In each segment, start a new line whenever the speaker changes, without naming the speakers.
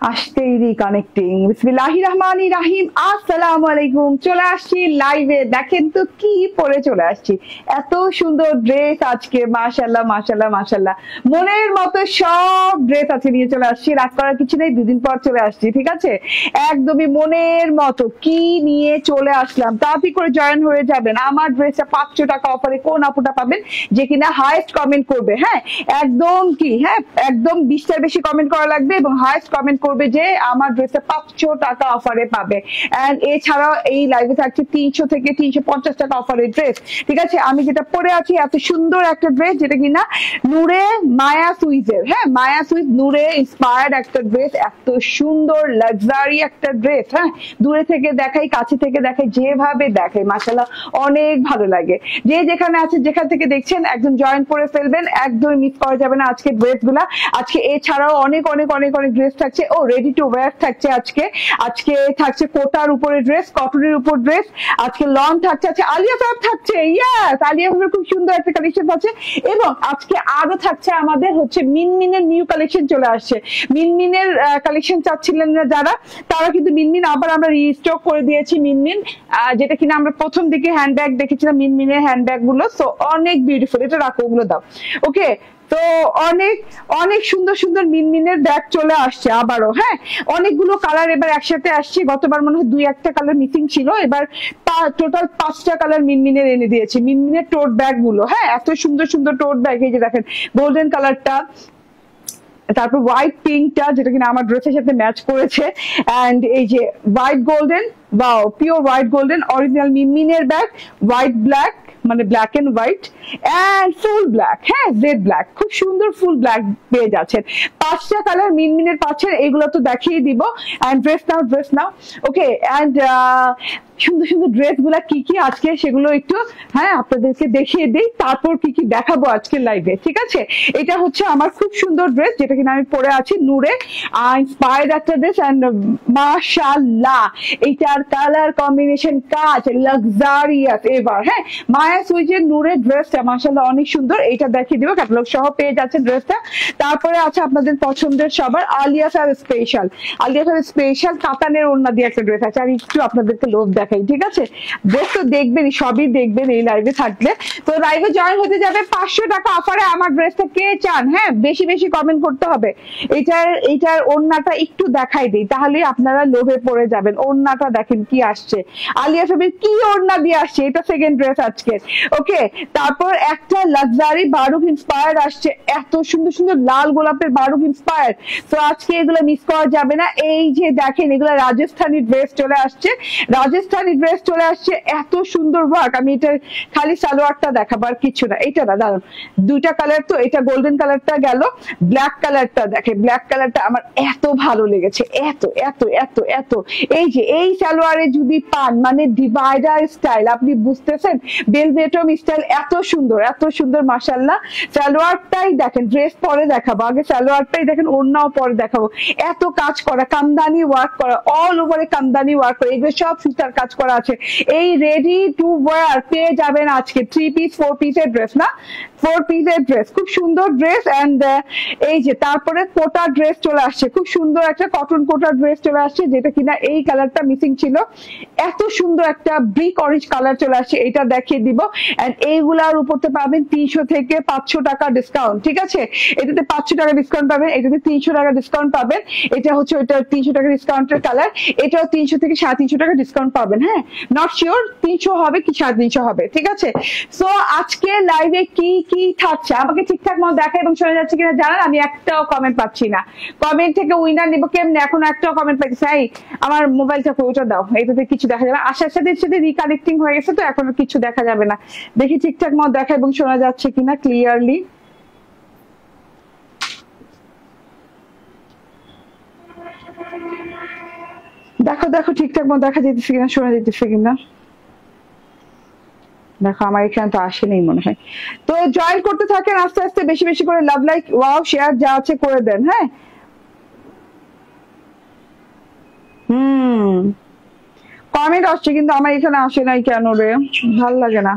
আসতেই রিকানেক্টিং বিসমিল্লাহির রহমানির রহিম আসসালামু আলাইকুম। চলে আসছি লাইভে, দেখেন তো কি পরে চলে আসছি, এত সুন্দর ড্রেস আজকে, মাশাআল্লাহ মাশাআল্লাহ মাশাআল্লাহ। মনের মতো সব ড্রেস আছে, নিয়ে চলে আসছি, রাগ করার কিছু নেই, দুদিন পর চলে আসছি, ঠিক আছে? একদমই মনের মতো কি নিয়ে চলে আসলাম, তাড়াতাড়ি করে জয়েন হয়ে যাবেন। আমার ড্রেসটা 500 টাকা অফারে কোন আপুটা পাবেন যে কিনা হাইয়েস্ট কমেন্ট করবে, হ্যাঁ একদম কি, হ্যাঁ একদম 20টার বেশি কমেন্ট করা লাগবে এবং হাইয়েস্ট কমেন্ট করবে যে আমার ড্রেসটা 500 টাকা অফারে পাবে। এন্ড এছাড়াও এই লাইভে থাকছে 300 থেকে 350 টাকা অফারের ড্রেস, ঠিক আছে? আমি যেটা পরে আছি এত সুন্দর একটা ড্রেস, যেটা কিনা নূরে মায়া সুইজের, হ্যাঁ মায়া সুইজ নূরে ইন্সপায়ার্ড একটা ড্রেস, এত সুন্দর লাক্সারি একটা ড্রেস, হ্যাঁ দূরে থেকে দেখাই কাছে থেকে দেখাই যেভাবে দেখাই মাশাআল্লাহ অনেক ভালো লাগে। যে যেখানে আছে যেখান থেকে দেখছেন একদম জয়েন করে ফেলবেন, একদম মিস করা যাবে না আজকে ড্রেস গুলা। আজকে এছাড়াও অনেক অনেক অনেক অনেক ড্রেস থাকছে, ও রেডি টু ওয়্যার থাকছে আজকে। আজকে থাকছে কোটার উপরে ড্রেস, কটনের উপর ড্রেস, আজকে লন থাকছে, আজকে আলিয়া ভাব থাকছে, ইয়াস আলিয়া ভাবের খুব সুন্দর একটা কালেকশন আছে। এবং আজকে আরো থাকছে আমাদের হচ্ছে মিনমিনের নিউ কালেকশন চলে আসছে। মিনমিনের কালেকশন চাচ্ছিলেন না যারা, তারা কিন্তু মিনমিন আবার আমরা রিস্টক করে দিয়েছি। মিনমিন যেটা কিনা আমরা প্রথম দিকে হ্যান্ডব্যাগ দেখেছিলাম, মিনমিনের হ্যান্ডব্যাগ গুলো, সো অনেক বিউটিফুল, এটা রাখো ওগুলো দাও, ওকে। তো অনেক অনেক সুন্দর সুন্দর মিনমিনের ব্যাগ চলে আসছে আবারও, হ্যাঁ অনেকগুলো কালার এবার একসাথে আসছে। গতবার মনে হয় 2-1টা কালার মিসিং ছিল, এবার টোটাল 5টা কালার মিনমিনের এনে দিয়েছি। মিনমিনের টোট ব্যাগ গুলো, হ্যাঁ এত সুন্দর সুন্দর টোট ব্যাগ, এই যে দেখেন গোল্ডেন কালারটা, তারপর হোয়াইট পিঙ্কটা যেটা কিনা আমার ড্রেসের সাথে ম্যাচ করেছে, এন্ড এই যে white golden, wow pure white golden original মিনমিনের ব্যাগ, হোয়াইট ব্ল্যাক মানে black and white and full black, হ্যাঁ জেড ব্ল্যাক, খুব সুন্দর ফুল ব্ল্যাক পেয়ে যাচ্ছেন। 5টা কালার মিনমিনের পাচ্ছেন, এগুলো তো দেখিয়ে দিব। And dress now okay. And সুন্দর সুন্দর ড্রেস গুলা কি কি আজকে সেগুলো একটু হ্যাঁ আপনাদেরকে দেখিয়ে দিই, তারপর কি কি দেখাবো আজকে লাইভে, ঠিক আছে? এটা হচ্ছে আমার খুব সুন্দর ড্রেস, যেটা কিনা আমি পরে আছি, নূরে ইন্সপায়ার্ড একটা ড্রেস। এন্ড মাশাআল্লাহ এইটার কালার কম্বিনেশন কাজ লাক্সারিয়াস এবার, হ্যাঁ মায়া সুইজের নূরের ড্রেসটা মাশাআল্লাহ অনেক সুন্দর, এইটা দেখিয়ে দিব, ক্যাটালগ সহ পেয়ে যাচ্ছে ড্রেসটা। তারপরে আছে আপনাদের পছন্দের সবার আলিয়া ফ্যাব স্পেশাল কাতানের ওড়না দিয়ে একটা ড্রেস আছে। আর একটু আপনাদেরকে লোভ দেখাই, ঠিক আছে? ড্রেস তো দেখবেনই, সবই দেখবেন এই লাইভে থাকলে। তো লাইভে জয়েন হতে যাবে 500 টাকা অফারে। আমার ড্রেসটা কে চান, হ্যাঁ বেশি বেশি কমেন্ট করতে হবে। এইটার ওড়নাটা একটু দেখাই দিই, তাহলে আপনারা লোভে পড়ে যাবেন। ওড়নাটা দেখেন কি আসছে, আলিয়া ফ্যাবের কি ওড়না দিয়ে আসছে, এটা সেকেন্ড ড্রেস আজকে, ওকে। তারপর একটা লাক্সারি বারুক ইন্সপায়ার্ড আসছে, এত সুন্দর সুন্দর লাল গোলাপের বারুক ইন্সপায়ার্ড, তো আজকে এগুলো মিস করা যাবে না। এই যে দেখেন এগুলো রাজস্থানী ড্রেস চলে আসছে, এত সুন্দর ওয়ার্ক। আমি এটা খালি সালোয়ারটা দেখাবো আর কিছু না, এটা না দাঁড়ান, 2টা কালার তো, এটা গোল্ডেন কালারটা গেল, ব্ল্যাক কালারটা দেখে, ব্ল্যাক কালারটা আমার এত ভালো লেগেছে, এত এত এত এত। এই যে এই সালোয়ারে যদি পান মানে ডিভাইডার স্টাইল, আপনি বুঝতেছেন, বেলভেটম স্টাইল, এত সুন্দর মাশাআল্লাহ। সালোয়ারটাই দেখেন, ড্রেস পরে দেখাবো, আগে সালোয়ারটাই দেখেন, ওড়নাও পরে দেখাবো। এত কাজ করা, কামদানি ওয়ার্ক করা, অল ওভারে কামদানি ওয়ার্ক করা, এগুলো সব সুতার কাজ করা আছে। এই রেডি টু ওয়্যার পেয়ে যাবেন আজকে 3 পিস 4 পিসের ড্রেস, না 4 পিসের ড্রেস, খুব সুন্দর ড্রেস। এন্ড এই যে তারপরে কোটা ড্রেস চলে আসছে, খুব সুন্দর একটা কটন কোটা ড্রেস চলে আসছে, যেটা কিনা এই কালারটা মিসিং ছিল। এত সুন্দর একটা ব্রিক অরেঞ্জ কালার চলে আসছে, এটা দেখিয়ে দিব। এন্ড এইগুলার উপরতে পাবেন 300 থেকে 500 টাকা ডিসকাউন্ট, ঠিক আছে? এটাতে 500 টাকা ডিসকাউন্ট পাবেন, এটাতে 300 টাকা ডিসকাউন্ট পাবেন। এটা হচ্ছে ওইটা 300 টাকা ডিসকাউন্টের কালার, এটাও 300 থেকে 350 টাকা ডিসকাউন্ট পাবেন, হ্যাঁ নট শিওর 300 হবে কি 350 হবে, ঠিক আছে? সো আজকে লাইভে কি কি থাকছে আমাকে ঠিকঠাক মতো দেখা এবং শোনা যাচ্ছে কিনা জানান। আমি একটাও কমেন্ট পাচ্ছি না, কমেন্ট থেকে উইনার নিব কেমনে, এখনো একটাও কমেন্ট পাচ্ছি। এই আমার মোবাইলটা ওটা দাও, এটাতে কিছু দেখা যাবে, আসার সাথে সাথে রিকানেক্টিং হয়ে গেছে, তো এখনো কিছু দেখা যাবে না। দেখি ঠিকঠাক মতো দেখা এবং শোনা যাচ্ছে কিনা ক্লিয়ারলি। দেখো ঠিকঠাক মতো দেখা যেতেছে কিনা, শোনা যেতেছে কিনা। দেখো আমার এখানে তো আসেনি মনে হয়। তো জয়েন করতে থাকেন আস্তে আস্তে, বেশি বেশি করে লাভ, লাইক, ওয়াও, শেয়ার যা আছে করে দেন, হ্যাঁ। কমেন্ট আসছে কিন্তু আমার এখানে আসে নাই কেন রে, ভাল লাগে না।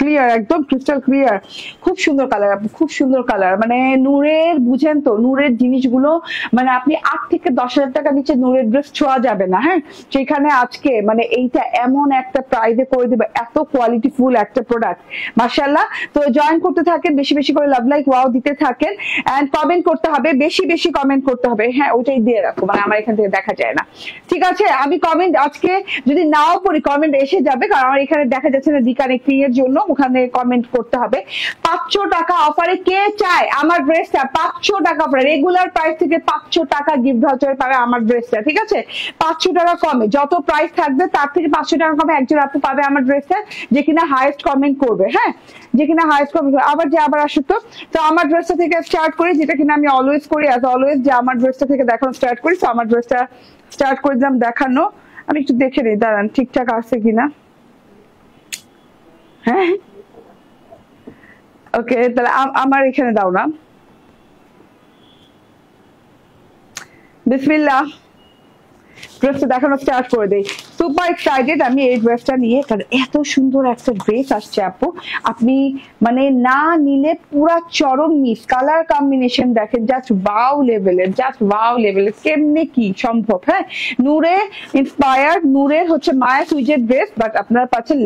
ক্লিয়ার, একদম ক্রিস্টাল ক্লিয়ার, খুব সুন্দর কালার, খুব সুন্দর কালার। মানে নূরের, বুঝেন তো, নূরের জিনিসগুলো মানে আপনি 8 থেকে 10,000 টাকা নিচে নূরের ড্রেস ছোঁয়া যাবে না। হ্যাঁ, সেখানে আজকে মানে এইটা এমন একটা প্রাইজে করে দেবে, এত কোয়ালিটি ফুল একটা প্রোডাক্ট, মাশাআল্লাহ। তো জয়েন করতে থাকেন, বেশি বেশি করে লাভ লাইক ওয়াও দিতে থাকেন, এন্ড কমেন্ট করতে হবে, বেশি বেশি কমেন্ট করতে হবে। হ্যাঁ, ওইটাই দিয়ে রাখো, মানে আমার এখান থেকে দেখা যায় না। ঠিক আছে, আমি কমেন্ট আজকে যদি নাও পড়ি কমেন্ট এসে যাবে, কারণ আমার এখানে দেখা যাচ্ছে না দি কানেক্টিং এর জন্য, ওখানে কমেন্ট করতে হবে। 500 টাকা অফারে কে চায় আমার ড্রেসটা? 500 টাকা অফারে, রেগুলার প্রাইস থেকে 500 টাকা গিফট ভাউচার পাবে আমার ড্রেসটা। ঠিক আছে, 500 টাকা কমে, যত প্রাইস থাকবে তার থেকে 500 টাকা কমে একজন আপু পাবে আমার ড্রেসটা, যে কিনা হাইয়েস্ট কমেন্ট করবে। হ্যাঁ, যে কিনা হাইয়েস্ট কমেন্ট করবে। আবার আসুক তো আমার ড্রেসটা থেকে স্টার্ট করি, যেটা কিনা আমি অলওয়েজ করি, অ্যাজ অলওয়েজ, যে আমার ড্রেসটা থেকে দেখানো স্টার্ট করি। তো আমার ড্রেসটা স্টার্ট করে দিলাম দেখানো। আমি একটু দেখে নিই, দাঁড়ান ঠিকঠাক আছে কিনা। হ্যাঁ, ওকে, তাহলে আমার এখানে দাও না, বিসমিল্লাহ। ড্রেসটা দেখানো স্টার্ট করে দেই। সুপার এক্সাইটেড আমি এই ড্রেসটা নিয়ে, কারণ এত সুন্দর একটা ড্রেস আসছে আপু, আপনি মানে না নিলে পুরা চরম মিস। কালার কম্বিনেশন দেখেন, জাস্ট ওয়াও লেভেলের, জাস্ট ওয়াও লেভেলের, কেমনে কি সম্ভব। হ্যাঁ, নূরে ইন্সপায়ার্ড, নূরের হচ্ছে মায়া সুইজের ড্রেস, বাট আপনারা পাচ্ছেন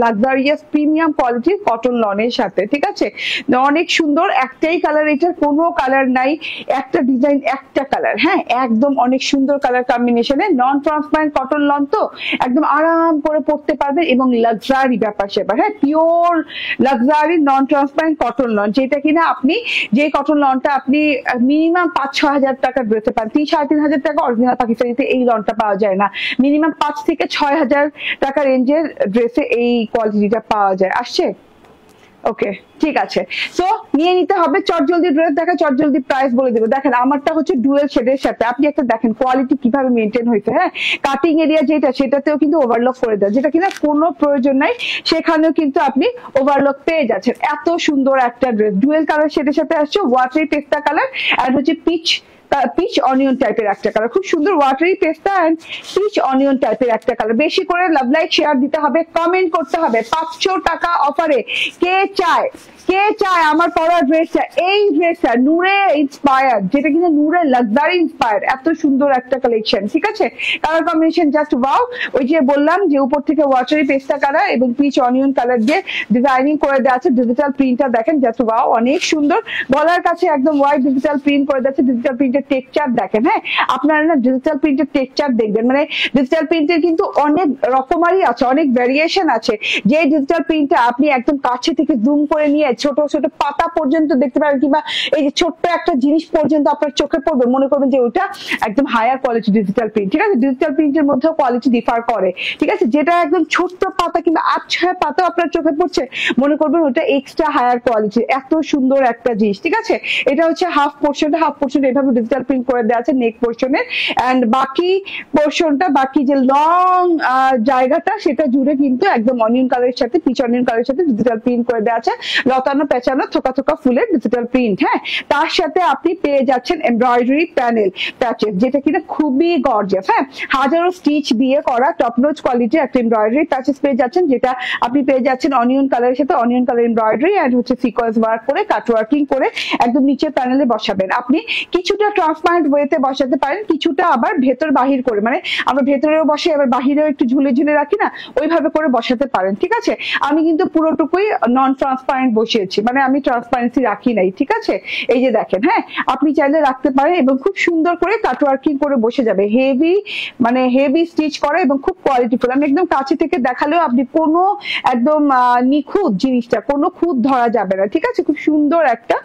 লাক্সারিয়াস প্রিমিয়াম কোয়ালিটির কটন লনের সাথে। ঠিক আছে, অনেক সুন্দর, একটাই কালার, এটার কোনো কালার নাই, একটা ডিজাইন একটা কালার। হ্যাঁ, একদম অনেক সুন্দর কালার কম্বিনেশনে, নন ট্রান্সপারেন্ট কটন লন, তো একদম আরাম করে পড়তে পারবেন, এবং লাক্সারি ব্যাপার সেবার। হ্যাঁ, পিওর লাক্সারি নন ট্রান্সপারেন্ট কটন লন, যেটা কিনা আপনি, যে কটন লনটা আপনি মিনিমাম 5-6 হাজার টাকা ড্রেসে পান, 3-3.5 হাজার টাকা অরিজিনাল পাকিস্তানিতে এই লনটা পাওয়া যায় না। মিনিমাম 5 থেকে 6 হাজার টাকা রেঞ্জের ড্রেসে এই কোয়ালিটিটা পাওয়া যায়। আসছে? ওকে, ঠিক আছে। সো নিয়ে নিতে হবে, চটজলদি ড্রেস দেখা, চটজলদি প্রাইস বলে দেবো। দেখেন আমারটা হচ্ছে ডুয়েল শেডের সাথে, আপনি একটা দেখেন কোয়ালিটি কিভাবে মেনটেন হয়েছে। হ্যাঁ, কাটিং এরিয়া যেটা, সেটাতেও কিন্তু ওভারলক করে দেয়, যেটা কিনা কোনো প্রয়োজন নাই, সেখানেও কিন্তু আপনি ওভারলক পেয়ে যাচ্ছেন। এত সুন্দর একটা ড্রেস, ডুয়েল কালার শেডের সাথে আসছে, ওয়াটারি পেস্তা কালার আর হচ্ছে পিচ অনিয়ন টাইপের একটা কালার, খুব সুন্দর ওয়াটারি পেস্তা এন্ড পিচ অনিয়ন টাইপের একটা কালার। বেশি করে লাভ লাইক শেয়ার দিতে হবে, কমেন্ট করতে হবে। 500 টাকা অফারে কে চায়, কে চায় আমার পরা ড্রেসটা? এই ড্রেসটা নূরে ইন্সপায়ার্ড, যেটা কিনা নূরে লাক্সারি ইন্সপায়ার্ড, এত সুন্দর একটা কালেকশন। ঠিক আছে, কালার কম্বিনেশন জাস্ট ওয়াও। ওই যে বললাম যে উপর থেকে ওয়াটারি পেস্তা কালার এবং পিচ অনিয়ন কালার দিয়ে ডিজাইনিং করে দেওয়া আছে, ডিজিটাল প্রিন্টটা দেখেন, জাস্ট ওয়াও, অনেক সুন্দর। গলার কাছে একদম হোয়াইট ডিজিটাল প্রিন্ট করে দেওয়া আছে, ডিজিটাল প্রিন্টের টেক্সচার দেখেন। হ্যাঁ, আপনারা না ডিজিটাল প্রিন্টের টেক্সচার দেখবেন, মানে ডিজিটাল প্রিন্টের কিন্তু অনেক রকমারি আছে, অনেক ভ্যারিয়েশন আছে। যে ডিজিটাল প্রিন্টটা আপনি একদম কাছে থেকে জুম করে নিয়ে ছোট ছোট পাতা পর্যন্ত দেখতে পারেন, কিংবা এই যে ছোট্ট একটা জিনিস পর্যন্ত আপনার চোখে পড়বে, মনে করবেন যে ওটা একদম হায়ার কোয়ালিটি ডিজিটাল প্রিন্ট। ঠিক আছে, ডিজিটাল প্রিন্টের মধ্যেও কোয়ালিটি ডিফার করে। ঠিক আছে, যেটা একদম ছোট্ট পাতা কিংবা 8-6 পাতা আপনার চোখে পড়ছে, মনে করবেন ওটা এক্সট্রা হায়ার কোয়ালিটি। এত সুন্দর একটা জিনিস। ঠিক আছে, এটা হচ্ছে হাফ পোর্শন এভাবে ডিজিটাল প্রিন্ট করে দেওয়া আছে নেক পোর্শনে, এন্ড বাকি পোর্শনটা, বাকি যে লং জায়গাটা, সেটা জুড়ে কিন্তু একদম অনিয়ন কালারের সাথে, পিচ অনিয়ন কালারের সাথে ডিজিটাল প্রিন্ট করে দেওয়া আছে, লতানো পেঁচানো থোকা থোকা ফুলের ডিজিটাল প্রিন্ট। হ্যাঁ, তার সাথে আপনি পেয়ে যাচ্ছেন এমব্রয়ডারি প্যানেল প্যাচেস, যেটা কিনা খুবই গর্জিয়াস। হ্যাঁ, হাজারো স্টিচ দিয়ে করা টপ নোচ কোয়ালিটির একটা এমব্রয়ডারি প্যাচেস পেয়ে যাচ্ছেন, যেটা আপনি পেয়ে যাচ্ছেন অনিয়ন কালারের সাথে অনিয়ন কালার এমব্রয়ডারি এন্ড হচ্ছে সিকোয়েন্স ওয়ার্ক করে কাট ওয়ার্কিং করে একদম নিচের প্যানেলে বসাবেন। আপনি কিছুটা ট্রান্সপারেন্ট ওয়েতে বসাতে পারেন, কিছুটা আবার ভেতর বাহির করে, মানে আমরা ভেতরেও বসে আবার বাহিরেও একটু ঝুলে ঝুলে রাখি না, ওইভাবে করে বসাতে পারেন। ঠিক আছে, আমি কিন্তু পুরোটুকুই নন ট্রান্সপারেন্ট বসিয়েছি, মানে আমি ট্রান্সপারেন্সি রাখি নাই। ঠিক আছে, এই যে দেখেন, হ্যাঁ আপনি চাইলে রাখতে পারেন, এবং খুব সুন্দর করে কাট ওয়ার্কিং করে বসে যাবে, হেভি মানে হেভি স্টিচ করা এবং খুব কোয়ালিটিফুল। আমি একদম কাছে থেকে দেখালেও আপনি কোনো একদম নিখুঁত জিনিসটা, কোনো খুঁত ধরা যাবে না। ঠিক আছে, খুব সুন্দর একটা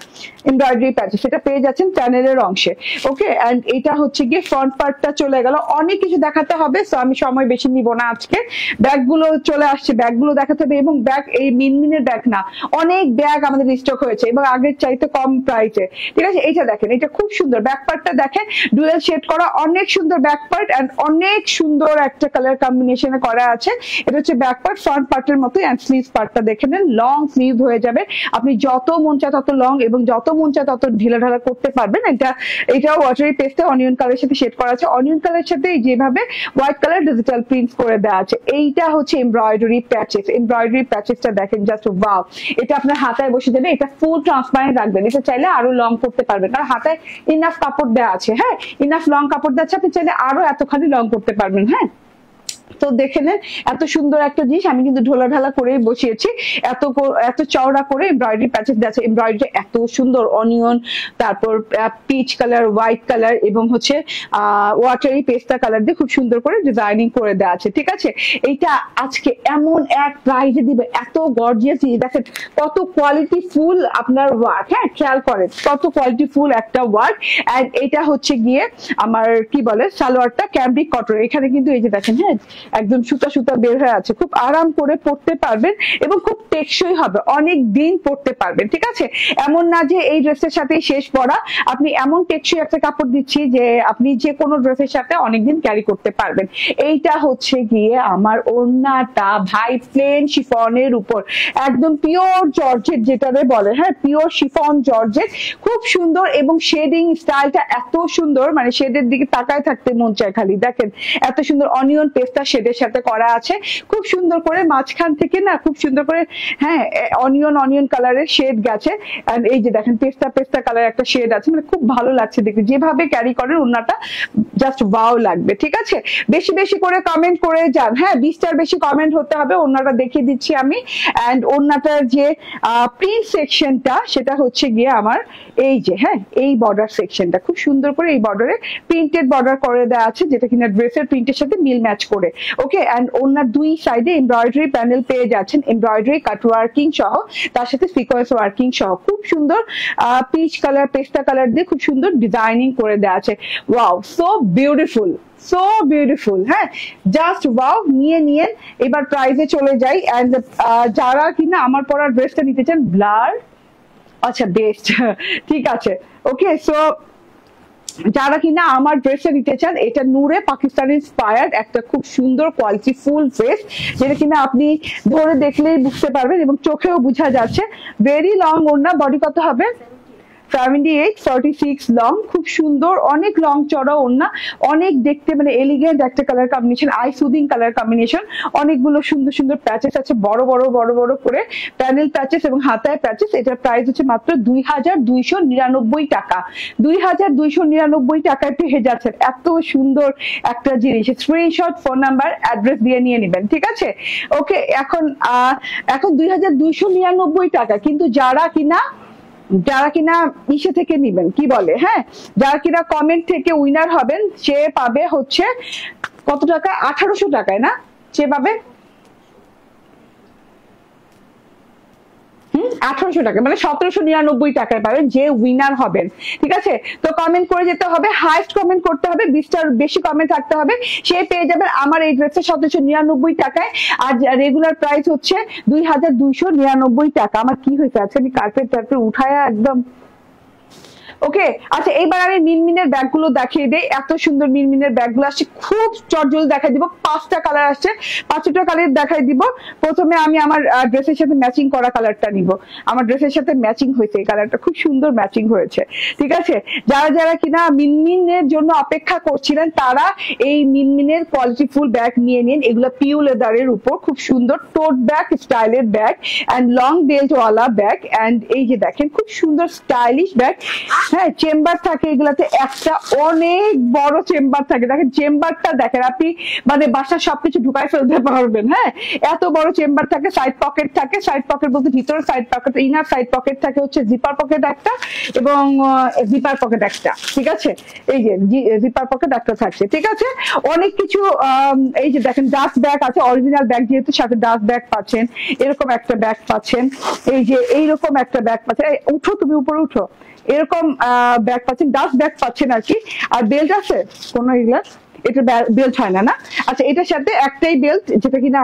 এমব্রয়ডারি প্যাচ, সেটা পেয়ে যাচ্ছেন প্যানেলের অংশে। ওকে, এন্ড এটা হচ্ছে গিয়ে ফ্রন্ট পার্টটা চলে গেল, অনেক কিছু দেখাতে হবে, সো আমি সময় বেশি নিব না আজকে। ব্যাগগুলো চলে আসছে, ব্যাগগুলো দেখাতে হবে, এবং ব্যাগ এই মিনমিনের ব্যাগ না, অনেক ব্যাগ আমাদের স্টক হয়েছে এবং আগের চাইতে কম প্রাইসে। ঠিক আছে, এইটা দেখেন, এটা খুব সুন্দর, ব্যাক পার্টটা দেখেন ডুয়েল শেড করা, অনেক সুন্দর ব্যাক পার্ট এন্ড অনেক সুন্দর একটা কালার কম্বিনেশনে করা আছে। এটা হচ্ছে ব্যাক পার্ট, ফ্রন্ট পার্টের মতো, এন্ড স্লিভ পার্টটা দেখে নেন, লং স্লিভ হয়ে যাবে, আপনি যত মন চায় তত লং এবং যত মন চায় তত ঢিলা ঢালা করতে পারবেন। এটা এটাও ওয়াটারি পেস্টে অনিয়ন কালারের সাথে শেড করা আছে, অনিয়ন কালারের সাথে যেভাবে হোয়াইট কালার ডিজিটাল প্রিন্ট করে দেওয়া আছে। এইটা হচ্ছে এমব্রয়ডারি প্যাচেস, এমব্রয়ডারি প্যাচেসটা দেখেন জাস্ট ওয়াও। এটা আপনার হাতায় বসে দেবে, এটা ফুল ট্রান্সপারেন্ট রাখবেন, এটা চাইলে আরো লং করতে পারবেন, কারণ হাতায় ইনাফ কাপড় দেওয়া আছে। হ্যাঁ, ইনাফ লং কাপড় দেওয়া আছে, আপনি চাইলে আরো এতখানি লং করতে পারবেন। হ্যাঁ, তো দেখে নেন এত সুন্দর একটা জিনিস, আমি কিন্তু ঢোলা ঢালা করে বসিয়েছি, এত চওড়া করে এমব্রয়ডারি প্যাচেস আছে। এমব্রয়ডারি এত সুন্দর, অনিয়ন, তারপর পিচ কালার, হোয়াইট কালার এবং হচ্ছে ওয়াটারি পেস্তা কালার দিয়ে খুব সুন্দর করে ডিজাইনিং করে দেওয়া আছে। ঠিক আছে, এইটা আজকে এমন এক প্রাইজে দিবে, এত গর্জিয়াস। দেখেন কত কোয়ালিটি ফুল আপনার ওয়ার্ক। হ্যাঁ, খেয়াল করেন কত কোয়ালিটি ফুল একটা ওয়ার্ক। এন্ড এটা হচ্ছে গিয়ে আমার কি বলে সালোয়ারটা ক্যামব্রিক কটন, এখানে কিন্তু এই যে দেখেন, হ্যাঁ একদম সুতা সুতা বের হয়ে আছে, খুব আরাম করে পরতে পারবেন এবং খুব টেকসই হবে, অনেক দিন পরতে পারবেন। ঠিক আছে, এমন না যে এই ড্রেসের সাথেই শেষ পরা, আপনি এমন টেকসই একটা কাপড় দিচ্ছি যে আপনি যে কোনো ড্রেসের সাথে অনেকদিন ক্যারি করতে পারবেন। এইটা হচ্ছে গিয়ে আমার ওড়নাটা ভাই, প্লেন শিফনের উপর একদম পিওর জর্জেট যেটারে বলে, হ্যাঁ পিওর শিফন জর্জেট, খুব সুন্দর এবং শেডিং স্টাইলটা এত সুন্দর, মানে শেডের দিকে তাকায় থাকতে মন চায় খালি। দেখেন এত সুন্দর অনিয়ন পেস্তা শেডের সাথে করা আছে, খুব সুন্দর করে মাঝখান থেকে না খুব সুন্দর করে, হ্যাঁ অনিয়ন কালারের শেড গেছে। আর এই যে দেখেন পেস্তা কালার একটা শেড আছে, মানে খুব ভালো লাগছে দেখতে, যেভাবে ক্যারি করেন ওড়নাটা জাস্ট ওয়াও লাগবে। ঠিক আছে, বেশি বেশি করে কমেন্ট করে যান। হ্যাঁ, 20টার বেশি কমেন্ট হতে হবে, ওড়নাটা দেখিয়ে দিচ্ছি আমি। এন্ড ওড়নাটার যে প্রিন্ট সেকশনটা সেটা হচ্ছে গিয়ে আমার এই যে, হ্যাঁ এই বর্ডার সেকশনটা খুব সুন্দর করে এই বর্ডারে প্রিন্টেড বর্ডার করে দেওয়া আছে, যেটা কিনা ড্রেসের প্রিন্টের সাথে মিল ম্যাচ করে। ওকে, এন্ড ওনার দুই সাইডে এমব্রয়ডারি প্যানেল পেয়ে যাচ্ছেন, এমব্রয়ডারি কাট ওয়ার্কিং সহ, তার সাথে সিকোয়েন্স ওয়ার্কিং সহ, খুব সুন্দর পিচ কালার পেস্তা কালার দিয়ে খুব সুন্দর ডিজাইনিং করে দেওয়া আছে। Wow, so beautiful, so beautiful. হ্যাঁ, জাস্ট ওয়াও। নিয়ে এবার প্রাইজে চলে যাই। এন্ড যারা কিনা আমার পরা ড্রেসটা নিতে চান, ব্লার, আচ্ছা বেস্ট, ঠিক আছে। ওকে, সো যারা কিনা আমার ড্রেসটা নিতে চান, এটা নূরে পাকিস্তানি ইন্সপায়ার্ড একটা খুব সুন্দর কোয়ালিটি ফুল ড্রেস, যেটা কিনা আপনি ধরে দেখলেই বুঝতে পারবেন এবং চোখেও বোঝা যাচ্ছে। ভেরি লং ওড়না, বডি কত হবে 78 46 লং, খুব সুন্দর, অনেক লং চড়া ওড়না, অনেক দেখতে মানে এলিগেন্ট একটা colour combination, I soothing colour combination, অনেকগুলো সুন্দর সুন্দর প্যাচেস আছে, বড় বড় করে প্যানেল প্যাচেস এবং হাতায় প্যাচেস। এটার প্রাইস হচ্ছে মাত্র 2299 টাকা। 2299 টাকায় পেয়ে যাচ্ছেন এত সুন্দর একটা জিনিস। স্ক্রিনশট, ফোন নাম্বার, অ্যাড্রেস দিয়ে নিয়ে নেবেন। ঠিক আছে, ওকে। এখন 2299 টাকা, কিন্তু যারা কিনা ইসে থেকে নিবেন, কি বলে, হ্যাঁ যারা কিনা কমেন্ট থেকে উইনার হবেন, সে পাবে হচ্ছে কত টাকা, 1800 টাকায় না, সে পাবে 1800 টাকা, মানে 1799 টাকায় পাবেন যে উইনার হবেন। ঠিক আছে, তো কমেন্ট করে যেতে হবে, হাইস্ট কমেন্ট করতে হবে, 20টার বেশি কমেন্ট থাকতে হবে, সে পেয়ে যাবেন আমার এই ড্রেসটা 1799 টাকায়। আর রেগুলার প্রাইস হচ্ছে 2299 টাকা। আমার কি হয়েছে আজকে, আমি কার্পেট উঠায় একদম। ওকে, আচ্ছা এইবার আমি মিনমিনের ব্যাগগুলো দেখিয়ে দেই। এত সুন্দর মিনমিনের ব্যাগগুলো আসছে, খুব চটজল দেখাই দিব। 5টা কালার আসছে, 5টা কালার দেখাই দিব। প্রথমে আমি আমার ড্রেসের সাথে ম্যাচিং করা কালারটা নিব, আমার ড্রেসের সাথে ম্যাচিং হয়েছে, এই কালারটা খুব সুন্দর ম্যাচিং হয়েছে। ঠিক আছে, যারা কিনা মিনমিনের জন্য অপেক্ষা করছিলেন, তারা এই মিনমিনের কোয়ালিটি ফুল ব্যাগ নিয়ে নিন। এগুলো পিউ লেদারের উপর, খুব সুন্দর টোট ব্যাগ স্টাইলের ব্যাগ এন্ড লং বেল্ট ওয়ালা ব্যাগ। এন্ড এই যে দেখেন খুব সুন্দর স্টাইলিশ ব্যাগ। হ্যাঁ, চেম্বার থাকে এগুলাতে, একটা অনেক বড় চেম্বার থাকে। দেখেন চেম্বারটা দেখেন, আপনি মানে বাসার সবকিছু ঢুকাই ফেলতে পারবেন। হ্যাঁ, এত বড় চেম্বার থাকে, সাইড পকেট থাকে, সাইড পকেট বলতে ভিতরে side pocket, inner side pocket থাকে হচ্ছে জিপার পকেট একটা এবং জিপার পকেট একটা। ঠিক আছে, এই যে জিপার পকেট একটা থাকছে। ঠিক আছে, অনেক কিছু। এই যে দেখেন ডাস্ট ব্যাগ আছে, অরিজিনাল ব্যাগ যেহেতু, সাথে ডাস্ট ব্যাগ পাচ্ছেন, এরকম একটা ব্যাগ পাচ্ছেন, এই যে এইরকম একটা ব্যাগ পাচ্ছেন। উঠো, তুমি উপরে উঠো, এরকম ব্যাগ পাচ্ছেন, ডাস্ট ব্যাগ পাচ্ছেন আর কি। আর বেল্ট আছে কোনো এগুলা, এটা বেল্ট হয় না, না? আচ্ছা, এটার সাথে একটাই বেল্ট, যেটা কিনা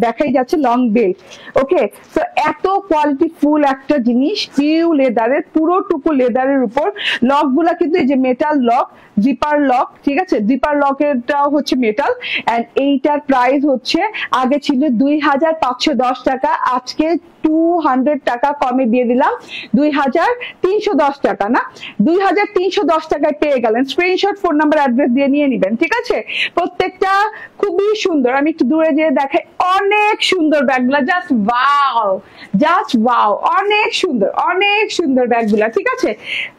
দেখাই যাচ্ছে লং বেল্ট। ওকে, তো এত কোয়ালিটি ফুল একটা জিনিস, পিউ লেদারের, পুরোটুকু লেদারের উপর। লক গুলা কিন্তু এই যে মেটাল লক, জিপার লক, ঠিক আছে? জিপার লকেরটাও হচ্ছে মেটাল। এন্ড এইটার প্রাইস হচ্ছে আগে ছিল 2510 টাকা, আজকে 200 টাকা কমে দিয়ে দিলাম, 2310 টাকা, না 2310 টাকায় পেয়ে গেলেন। স্ক্রিনশট, ফোন নাম্বার, অ্যাড্রেস দিয়ে নিয়ে নিবেন, ঠিক আছে? প্রত্যেকটা খুবই সুন্দর। আমি একটু দূরে যেয়ে দেখাই, অনেক সুন্দর ব্যাগগুলা, জাস্ট ওয়াও, জাস্ট ওয়াও, অনেক সুন্দর, অনেক সুন্দর ব্যাগগুলা, ঠিক আছে?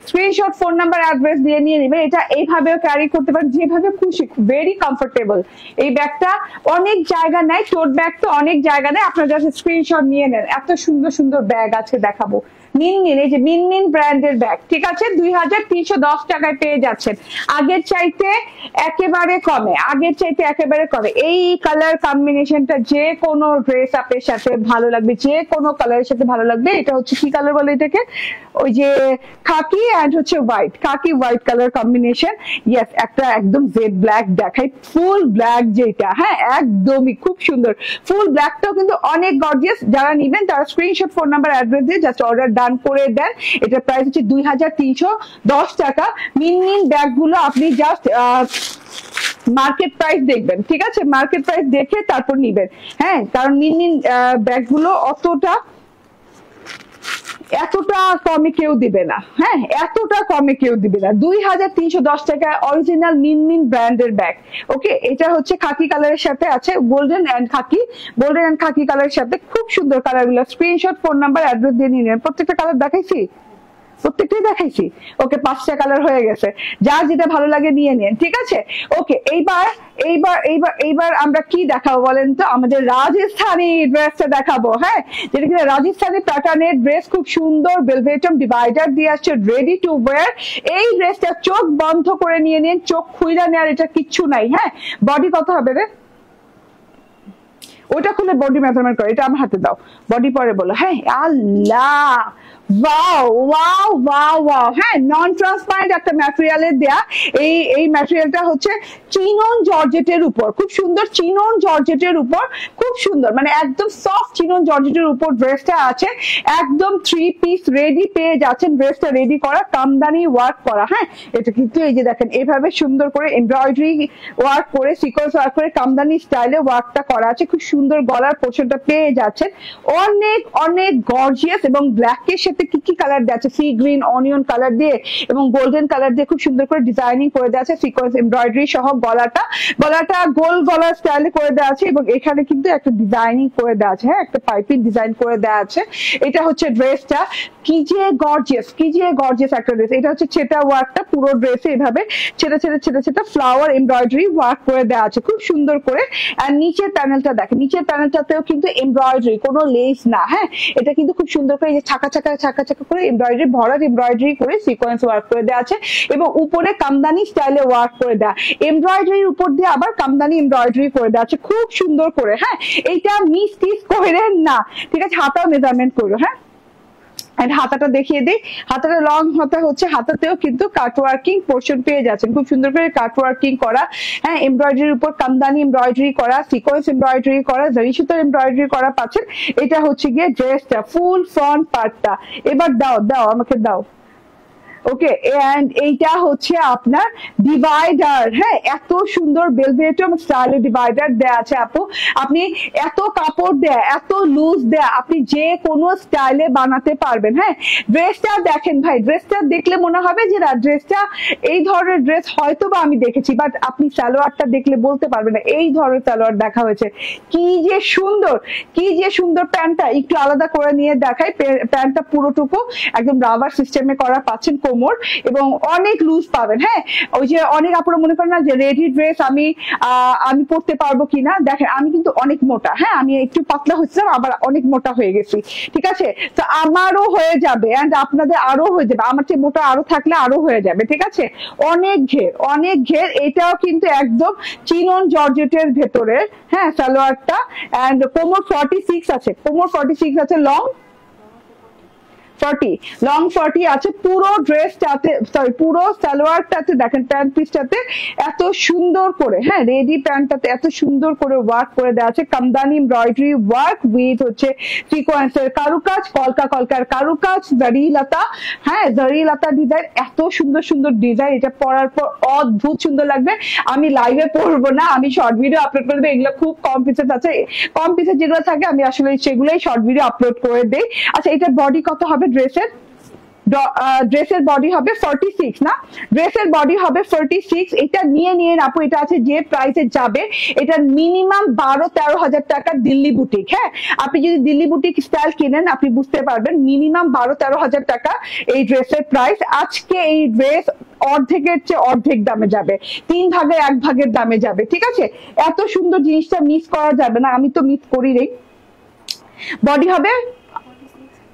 স্ক্রিনশট, ফোন নাম্বার, অ্যাড্রেস দিয়ে নিয়ে নিবেন। এটা এইভাবেও ক্যারি করতে পারেন, যেভাবে খুশি, ভেরি কমফোর্টেবল। এই ব্যাগটা অনেক জায়গা নেয়, টোট ব্যাগ তো অনেক জায়গা নেয়, আপনারা জাস্ট স্ক্রিনশট নিয়ে নেন। এত সুন্দর সুন্দর ব্যাগ আছে দেখাবো। মিনমিন, এই যে মিনমিন ব্র্যান্ডের ব্যাগ, ঠিক আছে? 2310 টাকায় পেয়ে যাচ্ছেন, আগের চাইতে একেবারে কমে, আগের চাইতে একেবারে কমে। এই কালার কম্বিনেশনটা যে কোনো ড্রেস আপের সাথে ভালো লাগবে, যে কোনো কালারের সাথে ভালো লাগবে। এটা হচ্ছে কি কালার বলে এটাকে? ওই যে খাকি এন্ড হচ্ছে হোয়াইট, খাকি হোয়াইট কালার কম্বিনেশন। ইয়েস, একটা একদম জেড ব্ল্যাক দেখাই, ফুল ব্ল্যাক যেটা, হ্যাঁ একদমই খুব সুন্দর। ফুল ব্ল্যাকটাও কিন্তু অনেক গর্জিয়াস। যারা নিবেন তারা স্ক্রিনশট, ফোন নাম্বার, অ্যাড্রেস দিয়ে জাস্ট অর্ডার ডান করে দেন। এটার প্রাইস হচ্ছে 2310 টাকা। মিনমিন ব্যাগগুলো আপনি জাস্ট মার্কেট প্রাইস দেখবেন, ঠিক আছে? মার্কেট প্রাইস দেখে তারপর নিবেন, হ্যাঁ, কারণ মিনমিন ব্যাগগুলো এতটা কমে কেউ দিবে না, হ্যাঁ, এতটা কমে কেউ দিবে না। 2310 টাকা অরিজিনাল মিনমিন ব্র্যান্ডের ব্যাগ। ওকে, এটা হচ্ছে খাকি কালারের সাথে আছে গোল্ডেন এন্ড খাকি, গোল্ডেন এন্ড খাকি কালারের সাথে খুব সুন্দর কালার গুলো। স্ক্রিনশট, ফোন নাম্বার, অ্যাড্রেস দিয়ে নিয়ে নেন। প্রত্যেকটা কালার দেখাইছি, প্রত্যেকটাই দেখাইছি। ওকে, 5টা কালার হয়ে গেছে, যার যেটা ভালো লাগে নিয়ে নেন, ঠিক আছে? ওকে, এইবার আমরা কি দেখাবো বলেন তো? আমাদের রাজস্থানি ড্রেসটা দেখাবো, হ্যাঁ, যেটা কিনা রাজস্থানি প্যাটার্নের ড্রেস, খুব সুন্দর বেলভেটম ডিভাইডার দিয়ে আসছে, রেডি টু ওয়্যার। এই ড্রেসটা চোখ বন্ধ করে নিয়ে নিন, চোখ খুইলা নেওয়ার এটা কিচ্ছু নাই, হ্যাঁ। বডি কত হবে রে? ওটা খুলে বডি মেজারমেন্ট করে, এটা আমার হাতে দাও, বডি পরে বলো, হ্যাঁ। আল্লাহ, ওয়াও ওয়াও ওয়াও ওয়াও, হ্যাঁ, নন ট্রান্সপারেন্ট একটা ম্যাটেরিয়ালের দেয়া। এই ম্যাটেরিয়ালটা হচ্ছে চিনন জর্জেটের উপর, খুব সুন্দর চিনন জর্জেটের উপর, খুব সুন্দর, মানে একদম সফট চিনন জর্জেটের উপর ড্রেসটা আছে। একদম 3 পিস রেডি পেয়ে যাচ্ছেন, ড্রেসটা রেডি করা, কামদানি ওয়ার্ক করা, হ্যাঁ। এটা কিন্তু এই যে দেখেন, এভাবে সুন্দর করে এমব্রয়ডারি ওয়ার্ক করে, সিকোয়েন্স ওয়ার্ক করে, কামদানি স্টাইলে ওয়ার্কটা করা আছে। খুব সুন্দর গলার পোর্শনটা পেয়ে যাচ্ছেন, অনেক অনেক গর্জিয়াস। এবং ব্ল্যাকের সাথে কি কি কালার দেওয়া আছে? সি গ্রিন, অনিয়ন কালার দিয়ে এবং গোল্ডেন কালার দিয়ে খুব সুন্দর করে ডিজাইনিং করে দেওয়া আছে, সিকোয়েন্স এমব্রয়ডারি সহ। গলাটা গোল গলার স্টাইলে করে দেওয়া আছে এবং এখানে কিন্তু একটা ডিজাইনিং করে দেওয়া আছে, হ্যাঁ, একটা পাইপিং ডিজাইন করে দেওয়া আছে। এটা হচ্ছে ড্রেসটা, কি যে গর্জিয়াস, কি যে গর্জিয়াস একটা ড্রেস। এটা হচ্ছে ছেটা ওয়ার্কটা, পুরো ড্রেসে এভাবে ছেটা ফ্লাওয়ার এমব্রয়ডারি ওয়ার্ক করে দেওয়া আছে খুব সুন্দর করে। আর নিচের প্যানেলটা দেখেন, নিচের প্যানেলটাতেও কিন্তু এমব্রয়ডারি, কোনো লেস না, হ্যাঁ। এটা কিন্তু খুব সুন্দর করে যে ছাকা করে এমব্রয়ডারি, ভরাট এমব্রয়ডারি করে সিকোয়েন্স ওয়ার্ক করে দেওয়া আছে এবং উপরে কামদানি স্টাইলে ওয়ার্ক করে দেওয়া। এমব্রয়ডারির উপর দিয়ে আবার কামদানি এমব্রয়ডারি করে দেওয়া আছে খুব সুন্দর করে, হ্যাঁ। এইটা মিস টিস করেন না, ঠিক আছে? হাতাও মেজারমেন্ট করো, হ্যাঁ। হাতাটা দেখিয়ে দিই, হাতাটা লং হাতা হচ্ছে, হাতাতেও কিন্তু কাটওয়ার্কিং পোর্শন পেয়ে যাচ্ছেন, খুব সুন্দর করে কাটওয়ার্কিং করা, হ্যাঁ, এমব্রয়ডারির উপর কামদানি এমব্রয়ডারি করা, সিকোয়েন্স এমব্রয়ডারি করা, জরি সুতার এমব্রয়ডারি করা পাচ্ছেন। এটা হচ্ছে গিয়ে ড্রেসটা, ফুল ফ্রন্ট পার্টটা। এবার দাও আমাকে দাও। ওকে, এন্ড এইটা হচ্ছে আপনার ডিভাইডার, হ্যাঁ, এত সুন্দর বেলভেটম স্টাইলে ডিভাইডার দেয়া আছে আপু। আপনি এত কাপড় দেয়া, এত লুজ দেয়া, আপনি যে কোনো স্টাইলে বানাতে পারবেন, হ্যাঁ। ড্রেসটা দেখেন ভাই, ড্রেসটা দেখলে মনে হবে যে না, ড্রেসটা এই ধরনের ড্রেস হয়তো বা আমি দেখেছি, বাট আপনি সালোয়ারটা দেখলে বলতে পারবেন না এই ধরনের সালোয়ার দেখা হয়েছে। কি যে সুন্দর, কি যে সুন্দর। প্যান্টটা একটু আলাদা করে নিয়ে দেখাই, প্যান্টটা পুরোটুকু একদম রাবার সিস্টেমে করা পাচ্ছেন, কোমর, এবং অনেক লুজ পাবেন, হ্যাঁ। ওই যে অনেক আপনারা মনে করেন না যে রেডি ড্রেস আমি পরতে পারবো কিনা, দেখেন আমি কিন্তু অনেক মোটা, হ্যাঁ, আমি একটু পাতলা হচ্ছিলাম, আবার অনেক মোটা হয়ে গেছি, ঠিক আছে? তো আমারও হয়ে যাবে এন্ড আপনাদের আরো হয়ে যাবে, আমার চেয়ে মোটা আরো থাকলে আরো হয়ে যাবে, ঠিক আছে? অনেক ঘের। এটাও কিন্তু একদম চিনন জর্জেটের ভেতরে, হ্যাঁ, সালোয়ারটা। এন্ড কোমর 46 আছে, কোমর 46 আছে, লং 40 লং 40 আছে। পুরো ড্রেসটাতে সরি পুরো সালোয়ারটাতে দেখেন প্যান্ট পিসটাতে এত সুন্দর করে, হ্যাঁ রেডি প্যান্টটাতে এত সুন্দর করে ওয়ার্ক করে দেওয়া আছে, কামদানি এমব্রয়ডারি ওয়ার্ক উইথ হচ্ছে সিকোয়েন্সের কারুকাজ, কলকা কলকার কারুকাজ, জরি লতা, হ্যাঁ জরি লতা ডিজাইন, এত সুন্দর সুন্দর ডিজাইন। এটা পরার পর অদ্ভুত সুন্দর লাগবে। আমি লাইভে পরবো না, আমি শর্ট ভিডিও আপলোড করে দেবো। এগুলো খুব কম পিসেস আছে, কম পিসেস যেগুলো থাকে আমি আসলে সেগুলোই শর্ট ভিডিও আপলোড করে দেই। আচ্ছা এটার বডি কত হবে ড্রেসের? ড্রেসের বডি হবে 46 না, ড্রেসের বডি হবে 46। এটা নিয়ে নিয়ে আপু, এটা আছে যে প্রাইসে যাবে, এটা মিনিমাম 12-13 হাজার টাকা দিল্লি বুটিক। হ্যাঁ আপনি যদি দিল্লি বুটিক স্টাইল কিনেন আপনি বুঝতে পারবেন মিনিমাম 12-13 হাজার টাকা এই ড্রেসের প্রাইস। আজকে এই ড্রেস অর্ধেকের চেয়ে অর্ধেক দামে যাবে, 3 ভাগের 1 ভাগের দামে যাবে। ঠিক আছে, এত সুন্দর জিনিসটা মিস করা যাবে না, আমি তো মিস করি রে। বডি হবে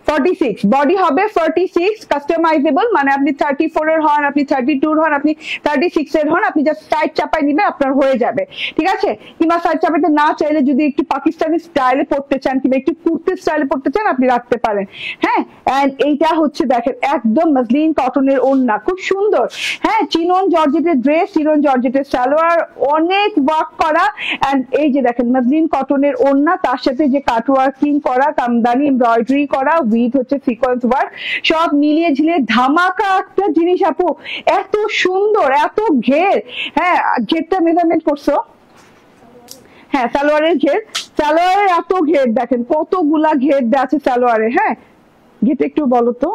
46, বডি হবে 46, কাস্টমাইজেবল, মানে আপনি 34 এর হন, আপনি 32 এর হন, আপনি 36 এর হন, আপনি জাস্ট সাইড চাপাই নিবেন আপনার হয়ে যাবে। ঠিক আছে, কিংবা সাইড চাপাইতে না চাইলে যদি একটু পাকিস্তানি স্টাইলে পড়তে চান কিংবা একটু কুর্তি স্টাইলে পড়তে চান আপনি রাখতে পারেন। হ্যাঁ এন্ড এইটা হচ্ছে দেখেন একদম মসলিন কটনের ওড়না, খুব সুন্দর। হ্যাঁ চিনন জর্জেটের ড্রেস, চিনন জর্জেটের সালোয়ার, অনেক ওয়ার্ক করা। এন্ড এই যে দেখেন মসলিন কটনের ওড়না, তার সাথে যে কাট ওয়ার্কিং করা, কামদানি এমব্রয়ডারি করা উইথ হচ্ছে সিকোয়েন্স ওয়ার্ক, সব মিলিয়ে ঝিলিয়ে ধামাকা একটা জিনিস আপু। এত সুন্দর, এত ঘের। হ্যাঁ ঘেরটা মেজারমেন্ট করছো? হ্যাঁ সালোয়ারের ঘের, সালোয়ারের এত ঘের দেখেন, কতগুলা ঘের দেওয়া আছে সালোয়ারে। হ্যাঁ ঘেরটা একটু বলো তো,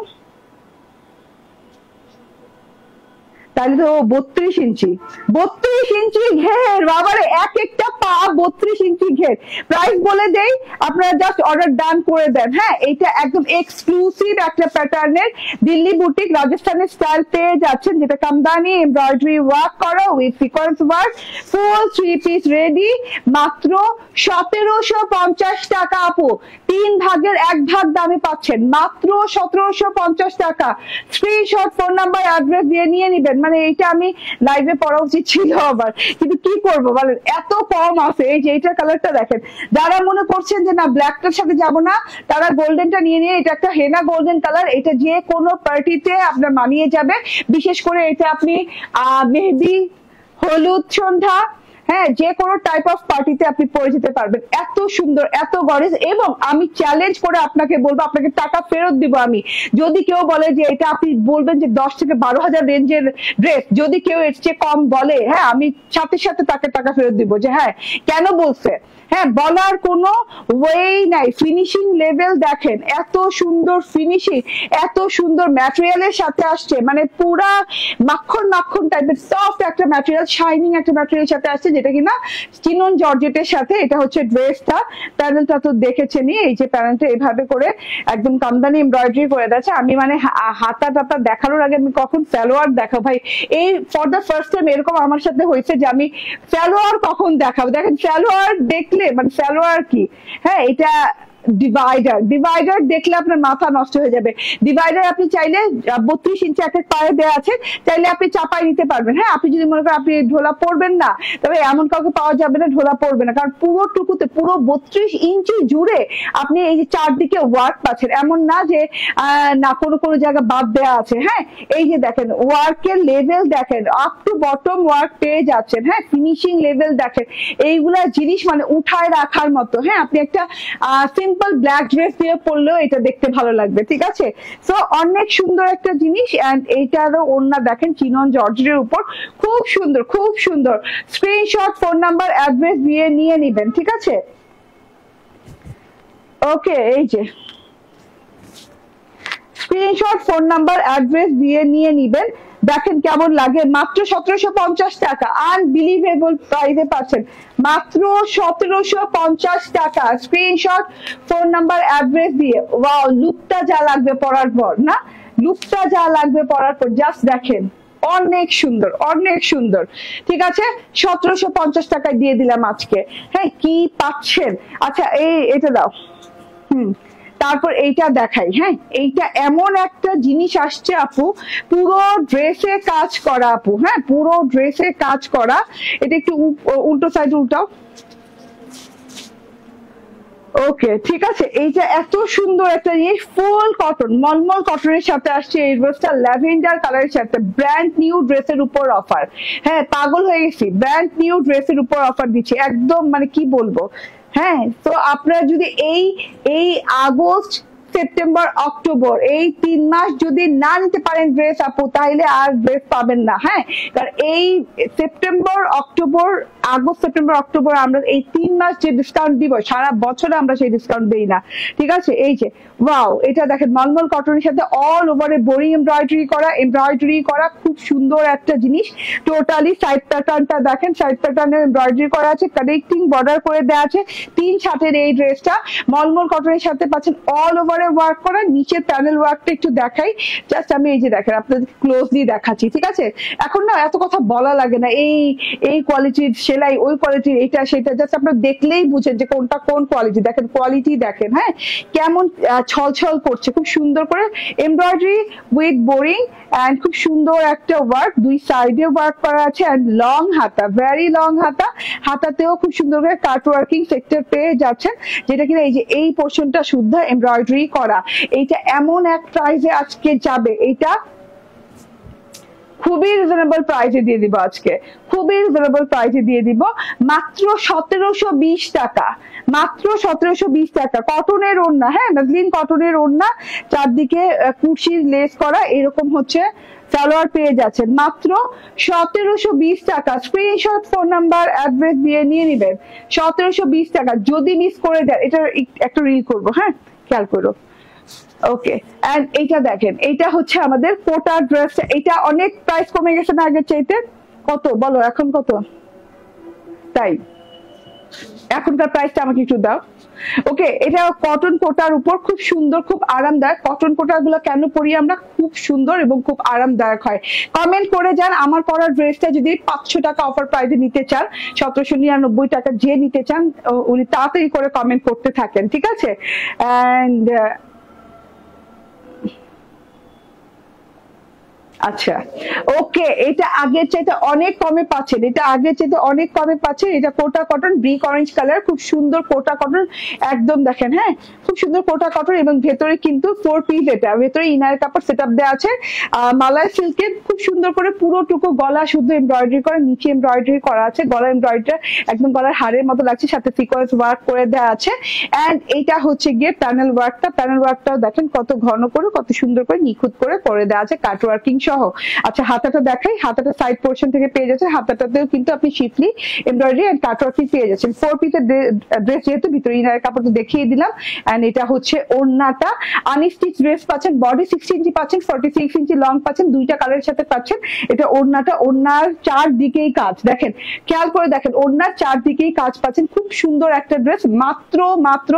তাহলে তো 32 ইঞ্চি, 32 ইঞ্চি ঘের বাবারে, এক একটা পা 32 ইঞ্চি ঘের। প্রাইস বলে দেই, আপনারা জাস্ট অর্ডার ডান করে দেন। হ্যাঁ এটা একদম এক্সক্লুসিভ একটা প্যাটার্নের দিল্লি বুটিক রাজস্থানের স্টাইল পেয়ে যাচ্ছেন, যেটা কামদানি এমব্রয়ডারি ওয়ার্ক করা with sequence work, full 3 piece ready, মাত্র 1750 টাকা আপু। 3 ভাগের 1 ভাগ দামে পাচ্ছেন, মাত্র 1750 টাকা। স্ক্রিনশট, ফোন নাম্বার, অ্যাড্রেস দিয়ে নিয়ে নিবেন। মানে এইটা আমি লাইভে পড়া উচিত ছিল আবার, কিন্তু কি করব বলেন, এত কম আছে। এই যে এইটার কালারটা দেখেন, যারা মনে করছেন যে না ব্ল্যাকটার সাথে যাব না, তারা গোল্ডেনটা নিয়ে নিয়ে, এটা একটা হেনা গোল্ডেন কালার, এটা যে কোনো পার্টিতে আপনার মানিয়ে যাবে। বিশেষ করে এটা আপনি মেহেদি, হলুদ সন্ধ্যা, হ্যাঁ যে কোনো টাইপ অফ পার্টিতে আপনি পরে যেতে পারবেন। এত সুন্দর, এত গর্জিয়াস। এবং আমি চ্যালেঞ্জ করে আপনাকে বলবো, আপনাকে টাকা ফেরত দিব আমি যদি কেউ বলে যে এটা, আপনি বলবেন যে 10 থেকে 12 হাজার রেঞ্জের ড্রেস, যদি কেউ এর চেয়ে কম বলে, হ্যাঁ আমি সাথে সাথে তাকে টাকা ফেরত দিব, যে হ্যাঁ কেন বলছে। হ্যাঁ বলার কোনো ওয়ে নাই। ফিনিশিং লেভেল দেখেন, এত সুন্দর ফিনিশিং, এত সুন্দর ম্যাটেরিয়ালের সাথে আসছে, মানে পুরা মাখন মাখন টাইপের সফট একটা ম্যাটেরিয়াল, শাইনিং একটা ম্যাটেরিয়ালের সাথে আসছে, যেটা কিনা চিনন জর্জেটের সাথে। এটা হচ্ছে ড্রেসটা, প্যানেলটা তো দেখেছেনই, এই যে প্যানেলটা এইভাবে করে একদম কামদানি এমব্রয়ডারি করে দিয়েছে। আমি মানে হাতা টাতা দেখানোর আগে আমি কখন সালোয়ার দেখাবো ভাই, এই ফর দ্য ফার্স্ট টাইম এরকম আমার সাথে হয়েছে যে আমি সালোয়ার কখন দেখাবো। দেখেন সালোয়ার দেখলে, মানে সালোয়ার কি, হ্যাঁ এটা ডিভাইডার, ডিভাইডার দেখলে আপনার মাথা নষ্ট হয়ে যাবে। ডিভাইডার আপনি চাইলে 32 ইঞ্চি একটা পায়ে দেওয়া আছে, চাইলে আপনি চাপাই নিতে পারবেন। হ্যাঁ আপনি যদি মনে করেন আপনি ঢোলা পড়বেন না, তবে এমন কাউকে পাওয়া যাবে না ঢোলা পড়বে না, কারণ পুরো টুকুতে পুরো 32 ইঞ্চি জুড়ে আপনি এই যে চারদিকে ওয়ার্ক পাচ্ছেন। এমন না যে না কোনো কোনো জায়গা বাদ দেওয়া আছে। হ্যাঁ এই যে দেখেন ওয়ার্কের লেভেল দেখেন, আপ টু বটম ওয়ার্ক পেয়ে যাচ্ছেন। হ্যাঁ ফিনিশিং লেভেল দেখেন, এইগুলা জিনিস মানে উঠায় রাখার মতো। হ্যাঁ আপনি একটা সিম্পল ব্ল্যাক ড্রেস দিয়ে পরলেও এটা দেখতে ভালো লাগবে। ঠিক আছে, সো অনেক সুন্দর একটা জিনিস। এন্ড এইটারও ওড়না দেখেন চিনন জর্জেটের উপর, খুব সুন্দর, খুব সুন্দর। স্ক্রিনশট, ফোন নাম্বার, অ্যাড্রেস দিয়ে নিয়ে নিবেন। ঠিক আছে, ওকে এই যে স্ক্রিনশট, ফোন নাম্বার, অ্যাড্রেস দিয়ে নিয়ে নিবেন। দেখেন কেমন লাগে, মাত্র 1750 টাকা। আনবিলিভেবল প্রাইসে পাচ্ছেন, মাত্র 1750 টাকা। স্ক্রিনশট, ফোন নাম্বার, অ্যাড্রেস দিয়ে। ওয়াও, লুকটা যা লাগবে পরার পর, না লুকটা যা লাগবে পরার পর, জাস্ট দেখেন অনেক সুন্দর, অনেক সুন্দর। ঠিক আছে, 1750 টাকায় দিয়ে দিলাম আজকে। হ্যাঁ কি পাচ্ছেন। আচ্ছা এটা দাও। তারপর এইটা দেখাই। হ্যাঁ এইটা এমন একটা জিনিস আসছে আপু, পুরো ড্রেসে কাজ করা আপু। হ্যাঁ পুরো ড্রেসে কাজ করা। এটা একটু উল্টো সাইড উল্টাও। ওকে, ঠিক আছে। এইটা এত সুন্দর একটা জিনিস, ফুল কটন, মলমল কটনের সাথে আসছে এই ড্রেসটা, ল্যাভেন্ডার কালারের সাথে ব্র্যান্ড নিউ ড্রেসের উপর অফার। হ্যাঁ, পাগল হয়ে গেছি, ব্র্যান্ড নিউ ড্রেসের উপর অফার দিচ্ছি একদম, মানে কি বলবো। হ্যাঁ, তো আপনারা যদি এই এই আগস্ট সেপ্টেম্বর অক্টোবর এই 3 মাস যদি না নিতে পারেন ড্রেস আপু, তাহলে আর ড্রেস পাবেন না। হ্যাঁ, কারণ এই September October, August September October আমরা এই 3 মাস যে ডিসকাউন্ট দিব, সারা বছরে আমরা সেই ডিসকাউন্ট দিই না। ঠিক আছে, এই যে ওয়াও, এটা দেখেন মলমল কটনের সাথে অল ওভারে বোরিং এমব্রয়ডারি করা খুব সুন্দর একটা জিনিস। টোটালি সাইড প্যাটার্নটা দেখেন, সাইড প্যাটার্নে এমব্রয়ডারি করা আছে, কানেক্টিং বর্ডার করে দেওয়া আছে। 3 ছাটের এই ড্রেসটা মলমল কটনের সাথে পাচ্ছেন অল ওভার ওয়ার্ক করা। নিচের প্যানেল ওয়ার্কটা একটু দেখাই, জাস্ট আমি এই যে দেখেন আপনাদের ক্লোজলি দেখাচ্ছি। ঠিক আছে, এখন না এত কথা বলা লাগে না, এই কোয়ালিটির সেলাই, ওই কোয়ালিটির এটা সেটা, জাস্ট আপনারা দেখলেই বুঝেন যে কোনটা কোন কোয়ালিটি। দেখেন কোয়ালিটি দেখেন, হ্যাঁ কেমন ছলছল করছে, খুব সুন্দর করে এমব্রয়ডারি উইথ বোরিং এন্ড খুব সুন্দর একটা ওয়ার্ক, 2 সাইডে ওয়ার্ক করা আছে এন্ড লং হাতা, ভেরি লং হাতা। হাতাতেও খুব সুন্দর করে কাট ওয়ার্কিং সেক্টর পেয়ে যাচ্ছেন, যেটা কিনা এই যে এই পোর্শনটা শুদ্ধ এমব্রয়ডারি করা। এইটা এমন এক প্রাইসে আজকে যাবে, এটা খুবই রিজনেবল প্রাইসে দিয়ে দিব আজকে, খুবই রিজনেবল প্রাইসে দিয়ে দিব, মাত্র 1720 টাকা, মাত্র 1720 টাকা। কটনের ওড়না, হ্যাঁ মাসলিন কটনের ওড়না, চারদিকে কুশির লেস করা, এরকম হচ্ছে সালোয়ার পেয়ে যাচ্ছেন মাত্র 1720 টাকা। স্ক্রিনশট, ফোন নাম্বার, অ্যাড্রেস দিয়ে নিয়ে নিবেন। 1720 টাকা। যদি মিস করে দেন, এটা একটা রিল করবো, হ্যাঁ খেয়াল করো। ওকে, এন্ড এইটা দেখেন, এইটা হচ্ছে আমাদের কোটা ড্রেস। এটা অনেক প্রাইস কমে গেছে না আগের চাইতে? কত বলো এখন, কত? তাই এখনকার প্রাইসটা আমাকে একটু দাও। ওকে, এটা কটন কোটার উপর খুব সুন্দর, খুব আরামদায়ক। কটন কোটা গুলো কেন পরি আমরা? খুব সুন্দর এবং খুব আরামদায়ক হয়। কমেন্ট করে যান, আমার পরা ড্রেসটা যদি 500 টাকা অফার প্রাইসে নিতে চান, 1799 টাকা যে নিতে চান উনি তাড়াতাড়ি করে কমেন্ট করতে থাকেন। ঠিক আছে, এন্ড আচ্ছা ওকে, এটা আগের চাইতে অনেক কমে পাচ্ছেন, এটা আগের চাইতে অনেক কমে পাচ্ছেন। এটা কোটা কটন, ব্রিক অরেঞ্জ কালার, খুব সুন্দর কোটা কটন একদম দেখেন। হ্যাঁ, খুব সুন্দর কোটা কটন এবং ভেতরে কিন্তু 4 পিস, এটা ভেতরে ইনার কাপড় সেটআপ দেওয়া আছে। মালয় সিল্কের খুব সুন্দর করে পুরোটুকু গলা শুদ্ধ এমব্রয়ডারি করা, নিচে এমব্রয়ডারি করা আছে, গলা এমব্রয়ডারি একদম গলার হারের মতো লাগছে, সাথে সিকোয়েন্স ওয়ার্ক করে দেওয়া আছে। এন্ড এইটা হচ্ছে গিয়ে প্যানেল ওয়ার্কটা, প্যানেল ওয়ার্কটাও দেখেন কত ঘন করে, কত সুন্দর করে নিখুঁত করে দেওয়া আছে, কাট ওয়ার্কিং সহ। আচ্ছা হাতাটা দেখাই, হাতাটা সাইড পোর্শন থেকে পেয়ে যাচ্ছে, হাতাটাতেও কিন্তু আপনি শিফলি এমব্রয়ডারি এন্ড কাট ওয়ার্কিং পেয়ে যাচ্ছেন। 4 পিসের ড্রেস, যেহেতু ভিতরে ইনারের কাপড় তো দেখিয়ে দিলাম। এন্ড এটা হচ্ছে ওড়নাটা, আনস্টিচ ড্রেস পাচ্ছেন, বডি 60 ইঞ্চি পাচ্ছেন, 46 ইঞ্চি লং পাচ্ছেন, 2টা কালারের সাথে পাচ্ছেন। এটা ওড়নাটা, ওড়নার চারদিকেই কাজ দেখেন, খেয়াল করে দেখেন, ওড়নার চারদিকেই কাজ পাচ্ছেন। খুব সুন্দর একটা ড্রেস, মাত্র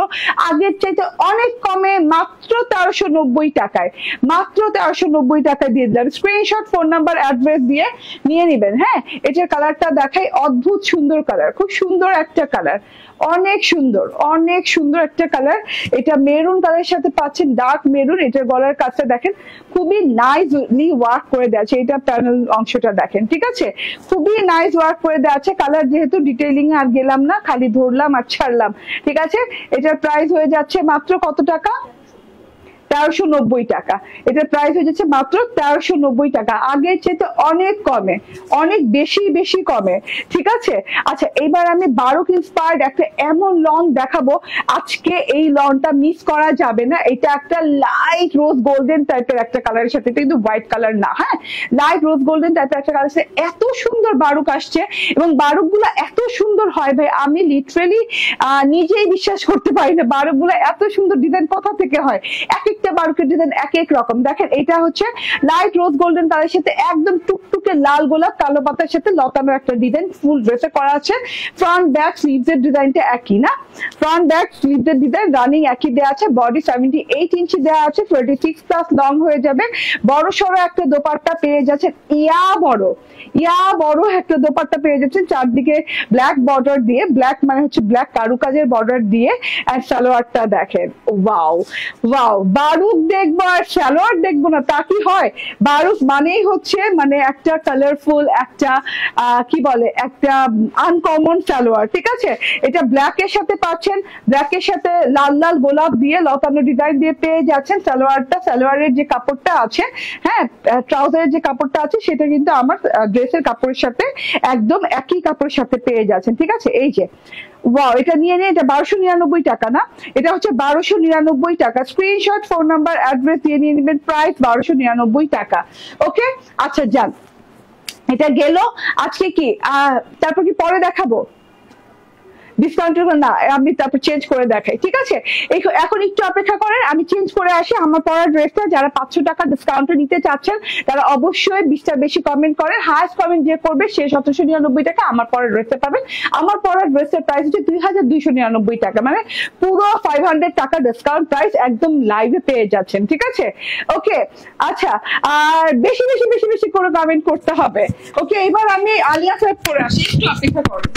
আগের চাইতে অনেক কমে, মাত্র 1390 টাকায়, মাত্র 1390 টাকা দিয়ে দিলাম। স্ক্রিনশট, ফোন নাম্বার, অ্যাড্রেস দিয়ে নিয়ে নিবেন। হ্যাঁ, এটার কালারটা দেখাই, অদ্ভুত সুন্দর কালার, খুব সুন্দর একটা কালার, অনেক সুন্দর, অনেক সুন্দর একটা কালার। এটা মেরুন কালারের সাথে পাচ্ছেন, ডার্ক মেরুন। এটার গলার কাজটা দেখেন, খুবই নাইসলি ওয়ার্ক করে দেওয়া আছে, এটা প্যানেল অংশটা দেখেন। ঠিক আছে, খুবই নাইস ওয়ার্ক করে দেওয়া আছে। কালার যেহেতু ডিটেইলিং আর গেলাম না, খালি ধরলাম আর ছাড়লাম। ঠিক আছে, এটার প্রাইস হয়ে যাচ্ছে মাত্র কত টাকা? 1390 টাকা। এটার প্রাইস হয়ে যাচ্ছে মাত্র 1390 টাকা, আগের চেয়ে অনেক কমে, অনেক বেশি কমে। ঠিক আছে, আচ্ছা এবার আমি বারুক ইন্সপায়ার্ড একটা এমন লং দেখাবো, আজকে এই লংটা মিস করা যাবে না। এটা একটা লাইট রোজ গোল্ডেন টাইপের একটা কালারের সাথে, এটা কিন্তু হোয়াইট কালার না, হ্যাঁ লাইট রোজ গোল্ডেন টাইপের একটা কালার। এত সুন্দর বারুক আসছে এবং বারুক গুলা এত সুন্দর হয় ভাই, আমি লিটারেলি নিজেই বিশ্বাস করতে পারি না, বারুক গুলা এত সুন্দর ডিজাইন কোথা থেকে হয়। এক একটা বারুকের ডিজাইন এক এক রকম। দেখেন এটা হচ্ছে লাইট রোজ গোল্ডেন কালারের সাথে একদম টুকটুকে লাল গোলাপ কালো পাতার সাথে লতানো একটা ডিজাইন ফুল ড্রেসে করা আছে। ফ্রন্ট ব্যাক স্লিভস এর ডিজাইনটা একই, না ফ্রন্ট ব্যাক স্লিভস এর ডিজাইন রানিং একই দেওয়া আছে। বডি 78 ইঞ্চি দেওয়া আছে, 26 প্লাস লং হয়ে যাবে। বড় সড়ো একটা দোপাট্টা পেয়ে যাচ্ছে, ইয়া বড় একটা দোপাট্টা পেয়ে যাচ্ছেন, চারদিকে ব্ল্যাক বর্ডার দিয়ে, ব্ল্যাক মানে হচ্ছে ব্ল্যাক কারুকাজের বর্ডার দিয়ে। আর সালোয়ারটা দেখেন, ওয়াও বারুক দেখবো আর সালোয়ার দেখবো না তা কি হয়? বারুক মানেই হচ্ছে মানে একটা কালারফুল, একটা কি বলে, একটা আনকমন সালোয়ার, ঠিক আছে? এটা ব্ল্যাক এর সাথে পাচ্ছেন, ব্ল্যাক এর সাথে লাল লাল গোলাপ দিয়ে লতানো ডিজাইন দিয়ে পেয়ে যাচ্ছেন সালোয়ারটা। সালোয়ারের যে কাপড়টা আছে, হ্যাঁ, ট্রাউজারের যে কাপড়টা আছে সেটা কিন্তু আমার ড্রেসের কাপড়ের সাথে একদম একই কাপড়ের সাথে পেয়ে যাচ্ছেন, ঠিক আছে? এই যে ওয়াও, এটা নিয়ে নিয়ে, এটা 1299 টাকা না, এটা হচ্ছে 1299 টাকা। স্ক্রিনশট, ফোন নাম্বার, অ্যাড্রেস দিয়ে নিয়ে নেবেন, প্রাইস 1299 টাকা। ওকে, আচ্ছা যান, এটা গেল আজকে। কি তারপর কি পরে দেখাবো? ডিসকাউন্ট না, আমি তারপর চেঞ্জ করে দেখাই, ঠিক আছে? এখন একটু অপেক্ষা করেন, আমি চেঞ্জ করে আসি। আমার পরা ড্রেসটা যারা 500 টাকা ডিসকাউন্টে নিতে চাচ্ছেন তারা অবশ্যই 20টা বেশি কমেন্ট করেন। হাইস্ট কমেন্ট যে করবে সে 1799 টাকা আমার পরা ড্রেসটা পাবেন। আমার পরা ড্রেসের প্রাইস হচ্ছে 2299 টাকা, মানে পুরো 500 টাকা ডিসকাউন্ট প্রাইস একদম লাইভে পেয়ে যাচ্ছেন, ঠিক আছে? ওকে, আচ্ছা, আর বেশি বেশি বেশি বেশি করে কমেন্ট করতে হবে। ওকে, এবার আমি আলিয়া কাট করে আসি, একটু অপেক্ষা করুন।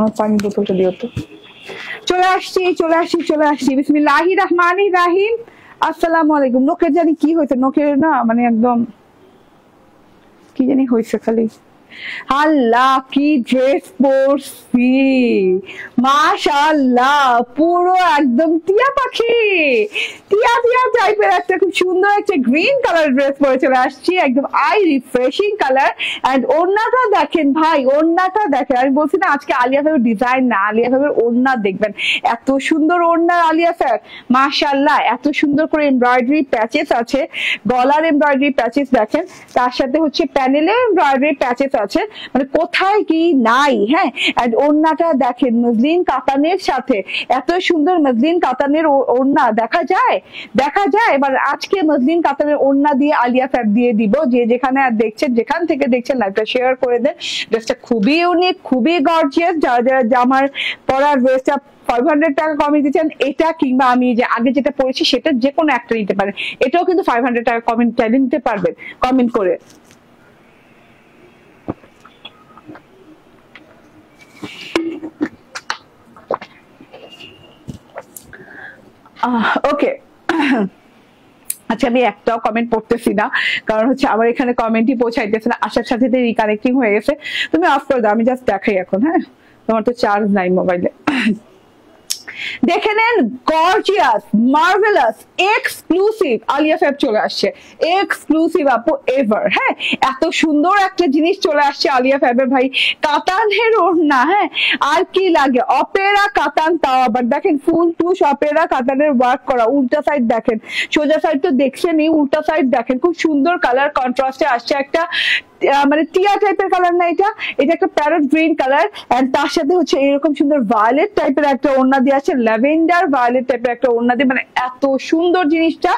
আমার পানি বোতলটা দিও তো। চলে আসছি। বিসমিল্লাহির রহমানির রহিম। আসসালামু আলাইকুম। নোকের জানি কি হয়েছে, নোকের না মানে একদম কি জানি হয়েছে, খালি আল্লাহ কি ড্রেস পরছি, মাশাআল্লাহ পুরো একদম টিয়া পাখি, টিয়া টিয়া টাইপের একটা খুব সুন্দর একটা গ্রিন কালার ড্রেস পরে চলে আসছি, একদম আই রিফ্রেশিং কালার। এন্ড ওড়নাটা দেখেন ভাই, ওড়নাটা দেখেন, আমি বলছি না আজকে আলিয়া ভাইয়ের ডিজাইন না, আলিয়া ভাইয়ের ওড়না দেখবেন, এত সুন্দর ওড়না আলিয়া স্যার, মাশাআল্লাহ এত সুন্দর করে এমব্রয়ডারি প্যাচেস আছে, গলার এমব্রয়ডারি প্যাচেস দেখেন, তার সাথে হচ্ছে প্যানেলে এমব্রয়ডারি প্যাচেস আছে, মানে কোথায় কি নাই। হ্যাঁ, এন্ড ওড়নাটা দেখেন মসলিন কাতানের সাথে, এত সুন্দর মসলিন কাতানের ওড়না দেখা যায়, দেখা যায়। এবার আজকে মসলিন কাতানের ওড়না দিয়ে আলিয়া ফ্যাব দিয়ে দিব, যে যেখানে আর দেখছেন, যেখান থেকে দেখছেন লাইভটা শেয়ার করে দেন। ড্রেসটা খুবই ইউনিক, খুবই গর্জিয়াস, যারা যারা আমার পরার ড্রেসটা 500 টাকা কমে দিচ্ছেন, এটা কিংবা আমি যে আগে যেটা পড়েছি সেটা যে কোনো একটা নিতে পারেন, এটাও কিন্তু 500 টাকা কমেন্ট চাইলে নিতে পারবেন কমেন্ট করে। ওকে আচ্ছা, আমি একটাও কমেন্ট পড়তেছি না, কারণ হচ্ছে আমার এখানে কমেন্টই পৌঁছাইতেছে না, আসার সাথে রিকানেক্টিং হয়ে গেছে। তুমি অফ করে দাও, আমি জাস্ট দেখাই এখন। হ্যাঁ, তোমার তো চার্জ নাই মোবাইলে। দেখে নেন, gorgeous, marvellous, exclusive Aliya Fab চলে আসছে, এক্সক্লুসিভ আপু এভার। হ্যাঁ, এত সুন্দর একটা জিনিস চলে আসছে আলিয়া ফ্যাবের ভাই, কাতানের ওড়না। হ্যাঁ, আর কি লাগে, অপেরা কাতান, তাও আবার দেখেন ফুল টুস অপেরা কাতানের ওয়ার্ক করা, উল্টা সাইড দেখেন, সোজা সাইড তো দেখছেনই, উল্টা সাইড দেখেন, খুব সুন্দর কালার কন্ট্রাস্টে আসছে, একটা মানে টিয়া টাইপের কালার না, এটা এটা একটা প্যারট গ্রিন কালার, এন্ড তার সাথে হচ্ছে এরকম সুন্দর ভায়োলেট টাইপের একটা ওড়না দিয়ে আছে, ল্যাভেন্ডার ভায়োলেট টাইপের একটা ওড়না দিয়ে, মানে এত সুন্দর জিনিসটা,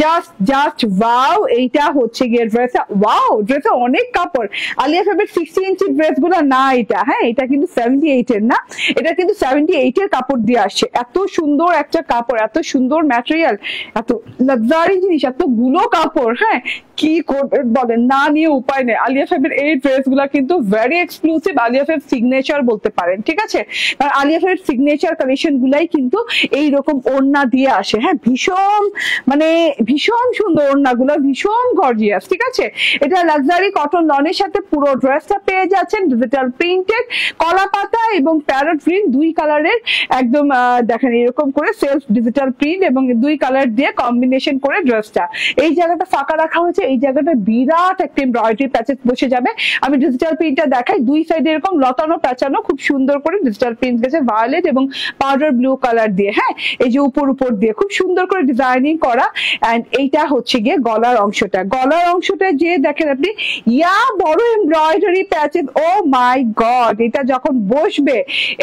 জাস্ট জাস্ট ওয়াও। এইটা হচ্ছে গিয়ে ড্রেস, ওয়াও ড্রেসে অনেক কাপড়, আলিয়া ফ্যাবের 60 ইঞ্চি ড্রেস গুলো না এটা। হ্যাঁ, এটা কিন্তু 78 এর না, এটা কিন্তু 78 এর কাপড় দিয়ে আসছে, এত সুন্দর একটা কাপড়, এত সুন্দর ম্যাটেরিয়াল, এত লাক্সারি জিনিস, এতগুলো কাপড়। হ্যাঁ, কি করবেন বলেন, না নিয়ে উপায় নেই। আলিয়া ফ্যাবের এই ড্রেস গুলা কিন্তু very exclusive, Aliya Fab signature বলতে পারেন, ঠিক আছে? কারণ আলিয়া ফ্যাবের সিগনেচার কালেকশন গুলাই কিন্তু এইরকম ওড়না দিয়ে আসে। হ্যাঁ, ভীষণ মানে ভীষণ সুন্দর ওড়না গুলো, ভীষণ গর্জিয়াস, ঠিক আছে? এটা লাক্সারি কটন লনের সাথে পুরো ড্রেসটা পেয়ে যাচ্ছেন, ডিজিটাল প্রিন্টেড, কলা পাতা এবং প্যারট গ্রিন, দুই কালারের একদম দেখেন এরকম করে সেলফ ডিজিটাল প্রিন্ট এবং দুই কালার দিয়ে কম্বিনেশন করে ড্রেসটা। এই জায়গাটা ফাঁকা রাখা হয়েছে, এই জায়গাটা বিরাট একটা এমব্রয়ডারি প্যাচেস বসে যাবে। আমি ডিজিটাল প্রিন্টটা দেখাই, দুই সাইডে এরকম লতানো প্যাচানো খুব সুন্দর করে ডিজিটাল প্রিন্ট গেছে, ভায়োলেট এবং পাউডার ব্লু কালার দিয়ে। হ্যাঁ, এই যে উপর উপর দিয়ে খুব সুন্দর করে ডিজাইনিং করা। এন্ড এইটা হচ্ছে গিয়ে গলার অংশটা, গলার অংশটা যে দেখেন আপনি, ইয়া বড় এমব্রয়ডারি প্যাচেস, ও মাই গড, এটা যখন বসবে,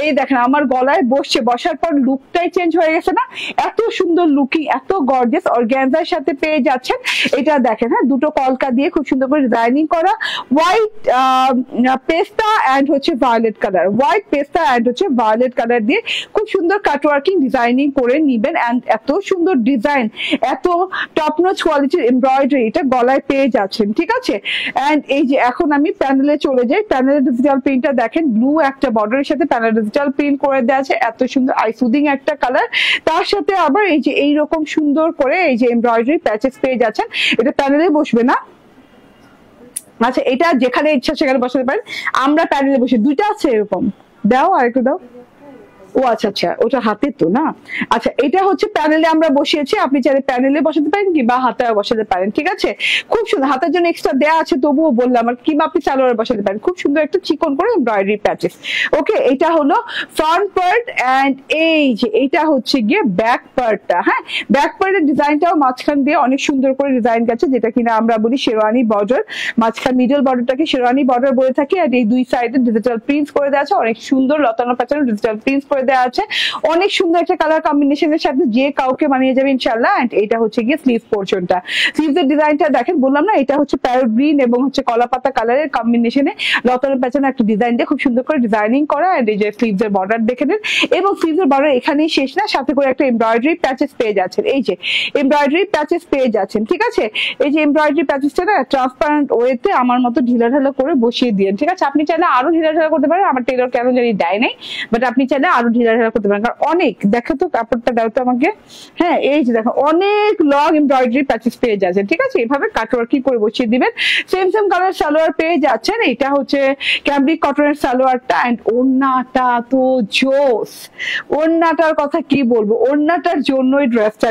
এই দেখেন আমার গলায় বসছে, বসার পর লুকটাই চেঞ্জ হয়ে গেছে না, এত সুন্দর লুকিং, এত গর্জিয়াস। অর্গানজার সাথে পেয়ে যাচ্ছেন, এটা দেখেন, হ্যাঁ দুটো কলকা দিয়ে খুব সুন্দর করে ডিজাইনিং করা, হোয়াইট পেস্তা এন্ড হচ্ছে ভায়োলেট কালার, হোয়াইট পেস্তা এন্ড হচ্ছে ভায়োলেট কালার দিয়ে খুব সুন্দর কাটওয়ার্কিং ডিজাইনিং করে নিবেন। এন্ড এত সুন্দর ডিজাইন, এত টপ নচ কোয়ালিটির এমব্রয়ডারি এটা গলায় পেয়ে যাচ্ছেন, ঠিক আছে? এন্ড এই যে এখন আমি প্যানেলে চলে যাই, প্যানেলের ডিজিটাল প্রিন্টটা দেখেন, ব্লু একটা বর্ডারের সাথে প্যানেল ডিজিটাল প্রিন্ট করে দেওয়া আছে, এত সুন্দর আই সুদিং একটা কালার, তার সাথে আবার এই যে এইরকম সুন্দর করে এই যে এমব্রয়ডারি প্যাচেস পেয়ে যাচ্ছেন। এটা প্যানেলে বসবে না, আচ্ছা এটা যেখানে ইচ্ছা সেখানে বসাতে পারেন, আমরা প্যানেলে বসে, দুইটা আছে এরকম, দাও আরেকটু দাও। ও আচ্ছা আচ্ছা, ওটা হাতে তো না। আচ্ছা, এটা হচ্ছে প্যানেলে আমরা বসিয়েছি, আপনি চাইলে প্যানেলে বসাতে পারেন কিংবা হাতায় বসাতে পারেন, ঠিক আছে? খুব সুন্দর, হাতের জন্য এক্সট্রা দেওয়া আছে তবুও বললাম, আর কিংবা আপনি সালোয়ারে বসাতে পারেন, খুব সুন্দর একটা চিকন করে এমব্রয়ডারি প্যাচেস। ওকে, এটা হলো ফ্রন্ট পার্ট, এন্ড এই যে এইটা হচ্ছে গিয়ে ব্যাক পার্টটা। হ্যাঁ, ব্যাক পার্টের ডিজাইনটাও মাঝখান দিয়ে অনেক সুন্দর করে ডিজাইন গেছে, যেটা কিনা আমরা বলি শেরওয়ানি বর্ডার, মাঝখান মিডল বর্ডারটাকে শেরওয়ানি বর্ডার বলে থাকি। আর এই দুই সাইডে ডিজিটাল প্রিন্টস করে দেওয়া আছে, অনেক সুন্দর লতানো প্যাচানো ডিজিটাল প্রিন্টস করে দেওয়া আছে, অনেক সুন্দর একটা কালার কম্বিনেশনের সাথে যে কাউকে মানিয়ে যাবে ইনশাআল্লাহ। এন্ড এটা হচ্ছে গিয়ে স্লিভ পোরশনটা, স্লিভের ডিজাইনটা দেখেন, বললাম না এটা হচ্ছে প্যারট গ্রিন এবং হচ্ছে কলা পাতা কালারের কম্বিনেশনে লতানো প্যাচানো একটা ডিজাইন দিয়ে খুব সুন্দর করে ডিজাইনিং করা। এন্ড এই যে স্লিভের বর্ডার দেখে নেন, এবং স্লিভের বর্ডার এখানেই শেষ না, সাথে করে একটা এমব্রয়ডারি প্যাচেস পেয়ে যাচ্ছেন, এই যে এমব্রয়ডারি প্যাচেস পেয়ে যাচ্ছেন, ঠিক আছে? এই যে এমব্রয়ডারি প্যাচেসটা না ট্রান্সপারেন্ট ওয়েতে আমার মতো ঢিলাঢালা করে বসিয়ে দিন, ঠিক আছে? আপনি চাইলে আরো ঢিলাঢালা করতে পারেন, আমার টেলর কেন জানি দেয় নাই, বাট আপনি চাইলে আরো আরো ঢিলা করতে পারেন, কারণ অনেক, দেখো তো কাপড়টা দাও তো আমাকে। হ্যাঁ, এই যে দেখো অনেক লং এমব্রয়ডারি প্যাচেস পেয়ে যাচ্ছেন, ঠিক আছে। এইভাবে কাটওয়ার্কিং করে বসিয়ে দিবেন। সেম সেম কালার সালোয়ার পেয়ে যাচ্ছেন। এটা হচ্ছে ক্যামব্রিক কটনের সালোয়ারটা, এন্ড ওড়নাটা তো জোস। ওড়নাটার কথা কি বলবো, ওড়নাটার জন্যই ড্রেসটা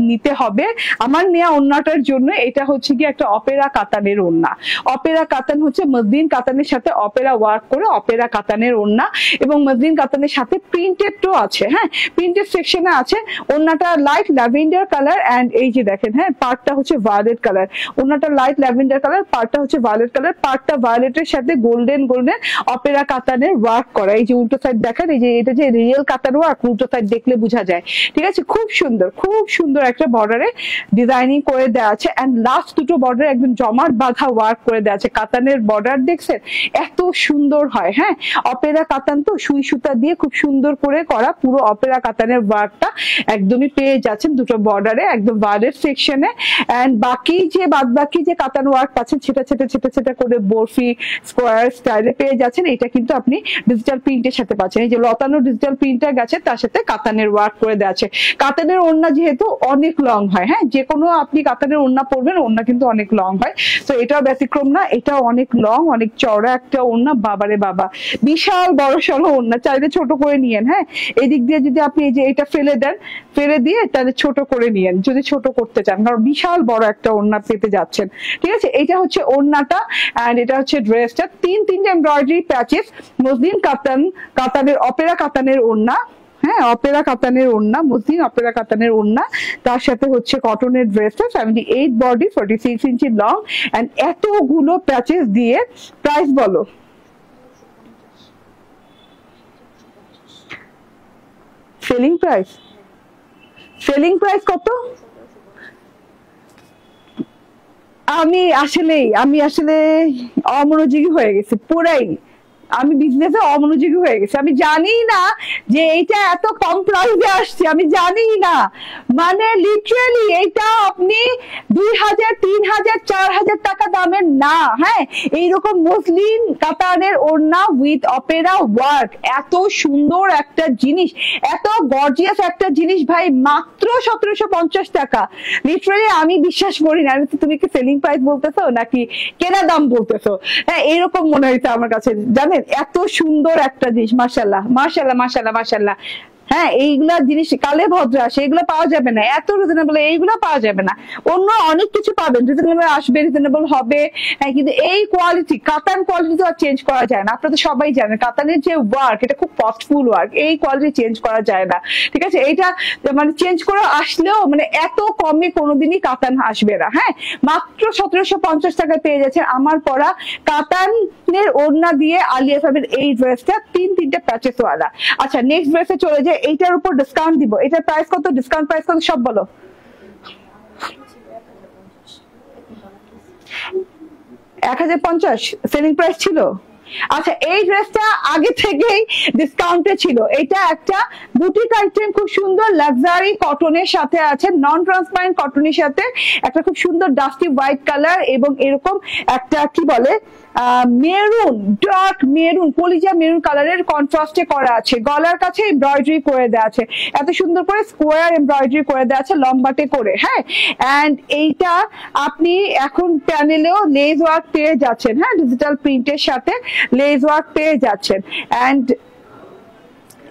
নিতে হবে। আমার নেওয়া ওড়নাটার জন্য এটা হচ্ছে কি একটা অপেরা কাতানের ওড়না। অপেরা কাতান হচ্ছে মসলিন কাতানের সাথে অপেরা ওয়ার্ক করে অপেরা কাতানের ওড়না, এবং মসলিন কাতানের সাথে প্রিন্টেড তো আছে। হ্যাঁ, প্রিন্টেড সেকশনে আছে। ওড়নাটা লাইট ল্যাভেন্ডার কালার, এন্ড এই যে দেখেন, হ্যাঁ পার্টটা হচ্ছে ভায়োলেট কালার। ওড়নাটা লাইট ল্যাভেন্ডার কালার, পার্টটা হচ্ছে ভায়োলেট কালার। পার্টটা ভায়োলেটের সাথে গোল্ডেন অপেরা কাতানের ওয়ার্ক করা। এই যে উল্টো সাইড দেখেন, এই যে এটা যে রিয়েল কাতান ওয়ার্ক, উল্টো সাইড দেখলে বোঝা যায়, ঠিক আছে। খুব সুন্দর একটা বর্ডারে ডিজাইনিং করে দেওয়া আছে, এন্ড লাস্ট দুটো বর্ডার একদম জমাট বাঁধা ওয়ার্ক করে দেওয়া আছে। কাতানের বর্ডার দেখছেন এত সুন্দর হয়। হ্যাঁ, অপেরা কাতান তো সুই সুতা দিয়ে খুব সুন্দর করে করা, পুরো অপেরা কাতানের ওয়ার্কটা একদমই পেয়ে যাচ্ছেন দুটো বর্ডারে, একদম ভায়োলেট সেকশনে। এন্ড বাকি যে কাতান ওয়ার্ক পাচ্ছেন সেটা ছেটা করে বরফি স্কোয়ার স্টাইলে পেয়ে যাচ্ছেন। এটা কিন্তু আপনি ডিজিটাল প্রিন্টের সাথে পাচ্ছেন। এই যে লতানো ডিজিটাল প্রিন্টটা গেছে, তার সাথে কাতানের ওয়ার্ক করে দেওয়া আছে। কাতানের ওড়না যেহেতু অনেক লং হয়, হ্যাঁ যে কোনো আপনি কাতানের ওড়না পরবেন, ওড়না কিন্তু অনেক লং হয়। তো এটাও ব্যতিক্রম না, এটাও অনেক লং, অনেক চওড়া একটা ওড়না। বাবারে বাবা, বিশাল বড় সড়ো ওড়না, চাইলে ছোট করে নিয়েন। হ্যাঁ, এই দিক দিয়ে যদি আপনি এই যে এটা ফেলে দিয়ে তাহলে ছোট করে নিয়েন যদি ছোট করতে চান, কারণ বিশাল বড় একটা ওড়না পেতে যাচ্ছেন, ঠিক আছে। এটা হচ্ছে ওড়নাটা, এন্ড এটা হচ্ছে ড্রেসটা। তিনটে এমব্রয়ডারি প্যাচেস, মসলিন কাতানের অপেরা কাতানের ওড়না। হ্যাঁ, অপেরা কাতানের ওড়না, মসলিন অপেরা কাতানের ওড়না, তার সাথে হচ্ছে কটনের ড্রেসটা, 78 বডি, 46 ইঞ্চি লং, এন্ড এতগুলো প্যাচেস দিয়ে প্রাইস বলো। সেলিং প্রাইস কত? আমি আসলে অমনোযোগী হয়ে গেছি পুরাই। আমি বিজনেসে অমনোযোগী হয়ে গেছি। আমি জানি না যে এইটা এত কম প্রাইসে আসছে, আমি জানি না। মানে লিটারালি এটা আপনি 2000, 3000, 4000 টাকা দামের না। হ্যাঁ, এইরকম মসলিন কাতানের ওড়না উইথ অপেরা ওয়ার্ক, এত সুন্দর একটা জিনিস, এত গর্জিয়াস একটা জিনিস ভাই, মাত্র 1750 টাকা। লিটারালি আমি বিশ্বাস করি না। তুমি কি সেলিং প্রাইস বলতেছো নাকি কেনা দাম বলতেছো? হ্যাঁ, এরকম মনে হয়েছে আমার কাছে, জানেন। এত সুন্দর একটা জিনিস, মাশাআল্লাহ মাশাআল্লাহ মাশাআল্লাহ মাশাআল্লাহ। হ্যাঁ, এইগুলা জিনিস কালে ভদ্র আসে, এগুলো পাওয়া যাবে না এত রিজনেবল, এইগুলো পাওয়া যাবে না। অন্য অনেক কিছু পাবেন, রিজনেবল আসবে, রিজনেবল হবে। হ্যাঁ, কিন্তু এই কোয়ালিটি, কাতান কোয়ালিটি তো আর চেঞ্জ করা যায় না। আপনারা তো সবাই জানেন কাতানের যে ওয়ার্ক, এটা খুব কস্টফুল ওয়ার্ক, এই কোয়ালিটি চেঞ্জ করা যায় না, ঠিক আছে। এইটা মানে চেঞ্জ করে আসলেও মানে এত কমে কোনোদিনই কাতান আসবে না। হ্যাঁ, মাত্র 1750 টাকায় পেয়ে যাচ্ছে আমার পরা কাতানের ওড়না দিয়ে আলিয়া সাহেবের এই ড্রেসটা, তিনটে প্যাচেস ওয়ালা। আচ্ছা, নেক্সট ড্রেসে চলে যায়। এইটার উপর ডিসকাউন্ট দিব। এটার প্রাইস কত? ডিসকাউন্ট প্রাইস কত সব বলো। 1050 সেলিং প্রাইস ছিল। আচ্ছা, এই ড্রেসটা আগে থেকেই ডিসকাউন্টে ছিল। এটা একটা বুটিক আইটেম, খুব সুন্দর লাক্সারি কটনের সাথে আছে, নন ট্রান্সপারেন্ট কটনের সাথে একটা খুব সুন্দর ডাস্টি হোয়াইট কালার, এবং এরকম একটা কি বলে মেরুন, ডার্ক মেরুন, কলিজা মেরুন কালারের কন্ট্রাস্টে করা আছে। গলার কাছে এমব্রয়ডারি করে দেওয়া আছে, এত সুন্দর করে স্কোয়ার এমব্রয়ডারি করে দেওয়া আছে লম্বাটে করে। হ্যাঁ, এন্ড এইটা আপনি এখন প্যানেলেও লেজ ওয়ার্ক পেয়ে যাচ্ছেন। হ্যাঁ, ডিজিটাল প্রিন্টের সাথে লেজ ওয়ার্ক পেয়ে যাচ্ছেন। এন্ড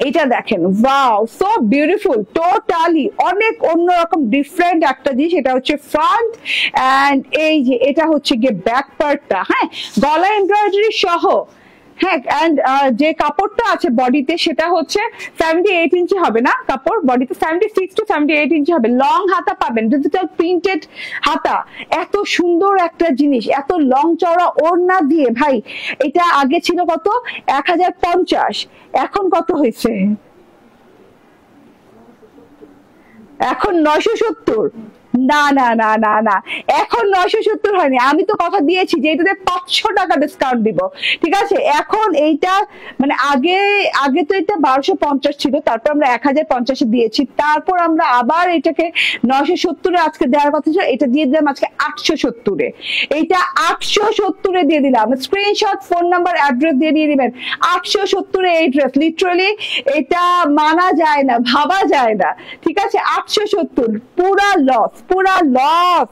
এটা দেখেন, ওয়াও, সো বিউটিফুল, টোটালি অনেক অন্যরকম ডিফারেন্ট একটা জিনিস। এটা হচ্ছে ফ্রন্ট, এন্ড এই যে এটা হচ্ছে গিয়ে ব্যাক পার্টটা। হ্যাঁ, গলা এমব্রয়ডারি সহ। হ্যাঁ, এন্ড যে কাপড়টা আছে বডিতে সেটা হচ্ছে 78 ইঞ্চি হবে না, কাপড় বডিতে 76 to 78 ইঞ্চি হবে। লং হাতা পাবেন, ডিজিটাল প্রিন্টেড হাতা। এত সুন্দর একটা জিনিস, এত লং চওড়া ওড়না দিয়ে ভাই। এটা আগে ছিল কত? 1050, এখন কত হয়েছে? এখন 970। না না না না না, এখন 970 হয়নি, আমি তো কথা দিয়েছি যে এটাতে 500 টাকা ডিসকাউন্ট দিব, ঠিক আছে? এখন এইটা মানে আগে আগে তো এটা 1250 ছিল, তারপর আমরা 1050 দিয়েছি, তারপর আমরা আবার এটাকে 970 আজকে দেওয়ার কথা ছিল, এটা দিয়ে দিলাম আজকে 870। এইটা 870 দিয়ে দিলাম, স্ক্রিনশট, ফোন নাম্বার, অ্যাড্রেস দিয়ে দিয়ে দিবেন। 870 এই ড্রেস, লিটারালি এটা মানা যায় না, ভাবা যায় না, ঠিক আছে? 870 পুরা লস, পুরা লস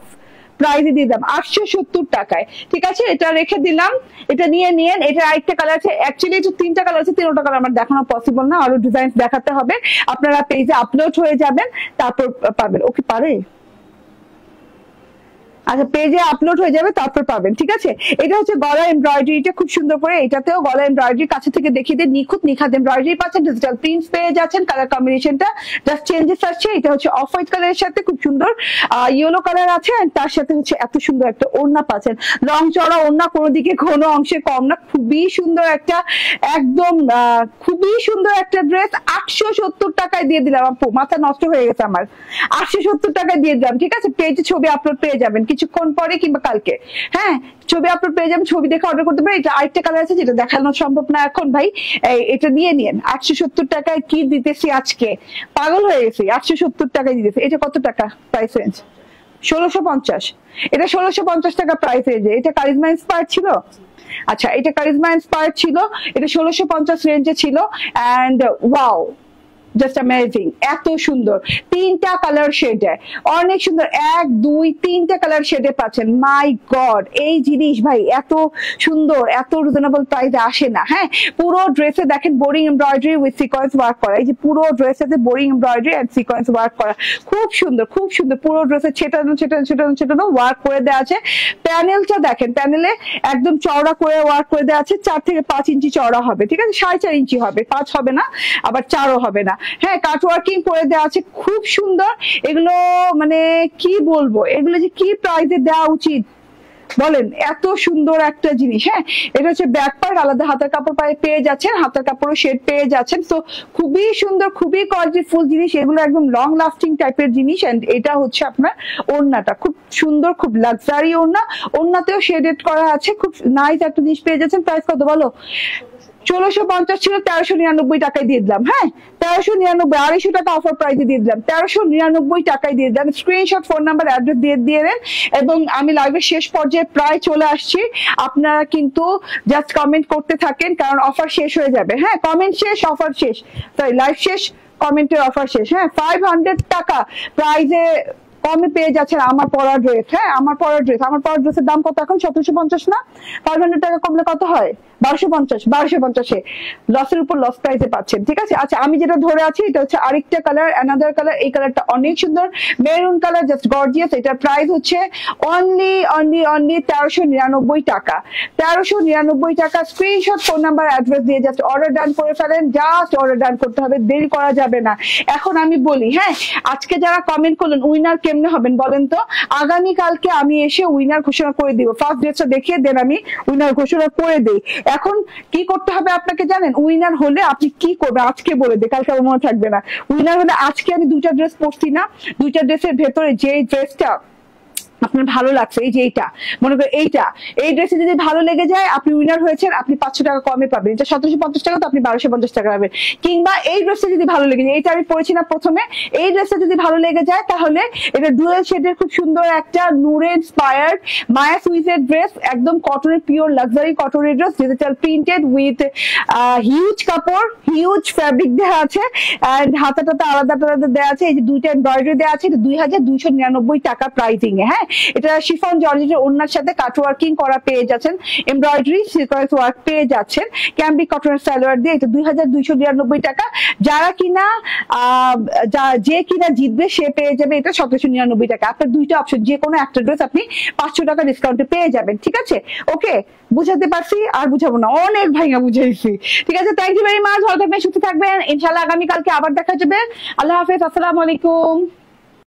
প্রাইজে দিয়ে দিলাম 870 টাকায়, ঠিক আছে? এটা রেখে দিলাম, এটা নিয়ে নিয়েন। এটা আরেকটা কালার আছে, অ্যাকচুয়ালি এটা 3টা কালার আছে, 3টা কালার আমার দেখানো পসিবল না, আরো ডিজাইন দেখাতে হবে, আপনারা পেজে আপলোড হয়ে যাবেন তারপর পাবেন। ওকে পারে, আচ্ছা পেজে আপলোড হয়ে যাবে তারপর পাবেন, ঠিক আছে? এটা হচ্ছে গলা এমব্রয়ডারিটা খুব সুন্দর করে, এটাতেও গলা এমব্রয়ডারি কাছে থেকে দেখিয়ে দিয়ে নিখুঁত নিখাত এমব্রয়ডারি পাচ্ছেন, ডিজিটাল প্রিন্টস পেয়ে যাচ্ছেন, কালার কম্বিনেশনটা জাস্ট চেঞ্জেস আসছে। এটা হচ্ছে অফ হোয়াইট কালারের সাথে খুব সুন্দর ইয়েলো কালার আছে, আর তার সাথে হচ্ছে এত সুন্দর একটা ওড়না পাচ্ছেন, লং চড়া ওড়না, কোনো দিকে কোনো অংশে কম না, খুবই সুন্দর একটা, একদম খুবই সুন্দর একটা ড্রেস। 870 টাকায় দিয়ে দিলাম, আপু মাথা নষ্ট হয়ে গেছে আমার, 870 টাকায় দিয়ে দিলাম, ঠিক আছে? পেজে ছবি আপলোড পেয়ে যাবেন কিছুক্ষণ পরে কিংবা কালকে, হ্যাঁ ছবি আপলোড পেয়ে যাবেন, ছবি দেখে অর্ডার করতে পারেন। এটা আরেকটা কালার আছে যেটা দেখানো সম্ভব না এখন ভাই, এটা নিয়ে নিন। 870 টাকায় কি দিতেছি আজকে, পাগল হয়ে গেছি, 870 টাকায় দিতেছি। এটা কত টাকা প্রাইস রেঞ্জ? 1650। এটা 1650 টাকা প্রাইস রেঞ্জে। এটা কারিজমা ইন্সপায়ার্ড ছিল, আচ্ছা এটা কারিজমা ইন্সপায়ার্ড ছিল, এটা 1650 রেঞ্জে ছিল, এন্ড ওয়াও জাস্ট অ্যামেজিং, এত সুন্দর 3টা কালার শেডে, অনেক সুন্দর, 1 2 3টা কালার শেডে পাচ্ছেন। মাই গড, এই জিনিস ভাই এত সুন্দর, এত রিজনেবল প্রাইসে আসে না। হ্যাঁ, পুরো ড্রেসে দেখেন boring embroidery with sequence work করা, এই যে পুরো ড্রেসেতে boring embroidery and sequence work করা, খুব সুন্দর, খুব সুন্দর। পুরো ড্রেসে ছেটানো ছেটানো ছেটানো ছেটানো ওয়ার্ক করে দেওয়া আছে। প্যানেলটা দেখেন, প্যানেলে একদম চওড়া করে ওয়ার্ক করে দেওয়া আছে, 4 থেকে 5 ইঞ্চি চওড়া হবে, ঠিক আছে? 4.5 ইঞ্চি হবে, 5 হবে না, আবার 4ও হবে না। হ্যাঁ, কাট ওয়ার্কিং করে দেওয়া আছে, খুব সুন্দর। এগুলো মানে কি বলবো, এগুলো যে কি প্রাইসে দেওয়া উচিত বলেন, এত সুন্দর একটা জিনিস। হ্যাঁ, এটা হচ্ছে ব্যাক পার্ট, আলাদা হাতের কাপড় পেয়ে যাচ্ছেন, হাতের কাপড়ও শেড পেয়ে যাচ্ছেন। তো খুবই সুন্দর, খুবই কোয়ালিটিফুল জিনিস, এগুলো একদম লং লাস্টিং টাইপের জিনিস। এন্ড এটা হচ্ছে আপনার ওড়নাটা, খুব সুন্দর, খুব লাক্সারি ওড়না, ওড়নাতেও শেডেড করা আছে, খুব নাইস একটা জিনিস পেয়ে যাচ্ছেন। প্রাইস কত বলো? 1650 ছিল, 1399 টাকায় দিয়ে দিলাম। হ্যাঁ, 1399, 250 টাকা অফার প্রাইসে দিয়ে দিলাম, 1399 টাকায় দিয়ে দিলাম। স্ক্রিনশট, ফোন নাম্বার, অ্যাড্রেস দিয়ে দেন। এবং আমি লাইভের শেষ পর্যায়ে প্রায় চলে আসছি, আপনারা কিন্তু জাস্ট কমেন্ট করতে থাকেন, কারণ অফার শেষ হয়ে যাবে। হ্যাঁ, কমেন্ট শেষ, অফার শেষ, সরি লাইভ শেষ, কমেন্টের অফার শেষ। হ্যাঁ, 500 টাকা প্রাইসে কমে পেয়ে যাচ্ছেন আমার পরা ড্রেস। হ্যাঁ, আমার পরা ড্রেস, আমার পরা ড্রেসের দাম কত এখন? 1750 না? 500 টাকা কমলে কত হয়? 1250। 1250-এ লসের উপর লস প্রাইসে পাচ্ছেন, ঠিক আছে? আচ্ছা, আমি যেটা ধরে আছি এটা হচ্ছে আরেকটা কালার, অ্যানাদার কালার। এই কালারটা অনেক সুন্দর, মেরুন কালার, জাস্ট গর্জিয়াস। এটার প্রাইস হচ্ছে অনলি 1399 টাকা, 1399 টাকা। স্ক্রিনশট, ফোন নাম্বার, অ্যাড্রেস দিয়ে জাস্ট অর্ডার ডান করে ফেলেন, জাস্ট অর্ডার ডান করতে হবে, দেরি করা যাবে না। এখন আমি বলি, হ্যাঁ আজকে যারা কমেন্ট করলেন উইনার কেমনে হবেন বলেন তো? আগামী কালকে আমি এসে উইনার ঘোষণা করে দিব, ফার্স্ট ডেটটা দেখিয়ে দেন, আমি উইনার ঘোষণা করে দিই। এখন কি করতে হবে আপনাকে জানেন? উইনার হলে আপনি কি করবেন আজকে বলে দে, কালকে মনে থাকবে না। উইনার হলে আজকে আমি 2টা ড্রেস পরছি না, 2টা ড্রেসের ভেতরে যে ড্রেসটা আপনার ভালো লাগছে, এই যে এইটা মনে করেন, এই ড্রেসে যদি ভালো লেগে যায় আপনি উইনার হয়েছেন, আপনি 500 টাকা কমে পাবেন। এটা 1750 টাকা, তো আপনি 1250 টাকা পাবেন। কিংবা এই ড্রেসটা যদি ভালো লেগে যায়, এটা আমি পরেছি না প্রথমে, এই ড্রেসটা যদি ভালো লেগে যায় তাহলে এটা ডুয়েল শেডের খুব সুন্দর একটা নূরে ইন্সপায়ার্ড মায়া সুইজের ড্রেস, একদম কটনের, পিওর লাক্সারি কটনের dress, digital printed with huge কাপড়, হিউজ ফ্যাব্রিক দেওয়া আছে, এন্ড হাতাটা আলাদা আলাদা দেওয়া আছে। এই যে 2টা এমব্রয়ডারি দেওয়া আছে, এটা 2299 টাকা প্রাইসিং এ। হ্যাঁ, এটা শিফন জর্জেটের ওড়নার সাথে কাট ওয়ার্কিং করা পেয়ে যাচ্ছেন, এমব্রয়ডারি সিকোয়েন্স ওয়ার্ক পেয়ে যাচ্ছেন, ক্যাম্বিক কটনের সালোয়ার দিয়ে। এটা 2299 টাকা। যারা কিনা যে কিনা জিতবে সে পেয়ে যাবে এটা 1799 টাকা। আপনার 2টা অপশন, যে কোনো একটা ড্রেস আপনি 500 টাকা ডিসকাউন্টে পেয়ে যাবেন, ঠিক আছে? ওকে, বুঝাতে পারছি? আর বুঝাবো না, অনেক ভাইয়া বুঝাইছি, ঠিক আছে? থ্যাংক ইউ ভেরি মাচ, ভালো থাকবেন, সুস্থ থাকবেন, ইনশাআল্লাহ আগামীকালকে আবার দেখা যাবে। আল্লাহ হাফেজ, আসসালামু আলাইকুম।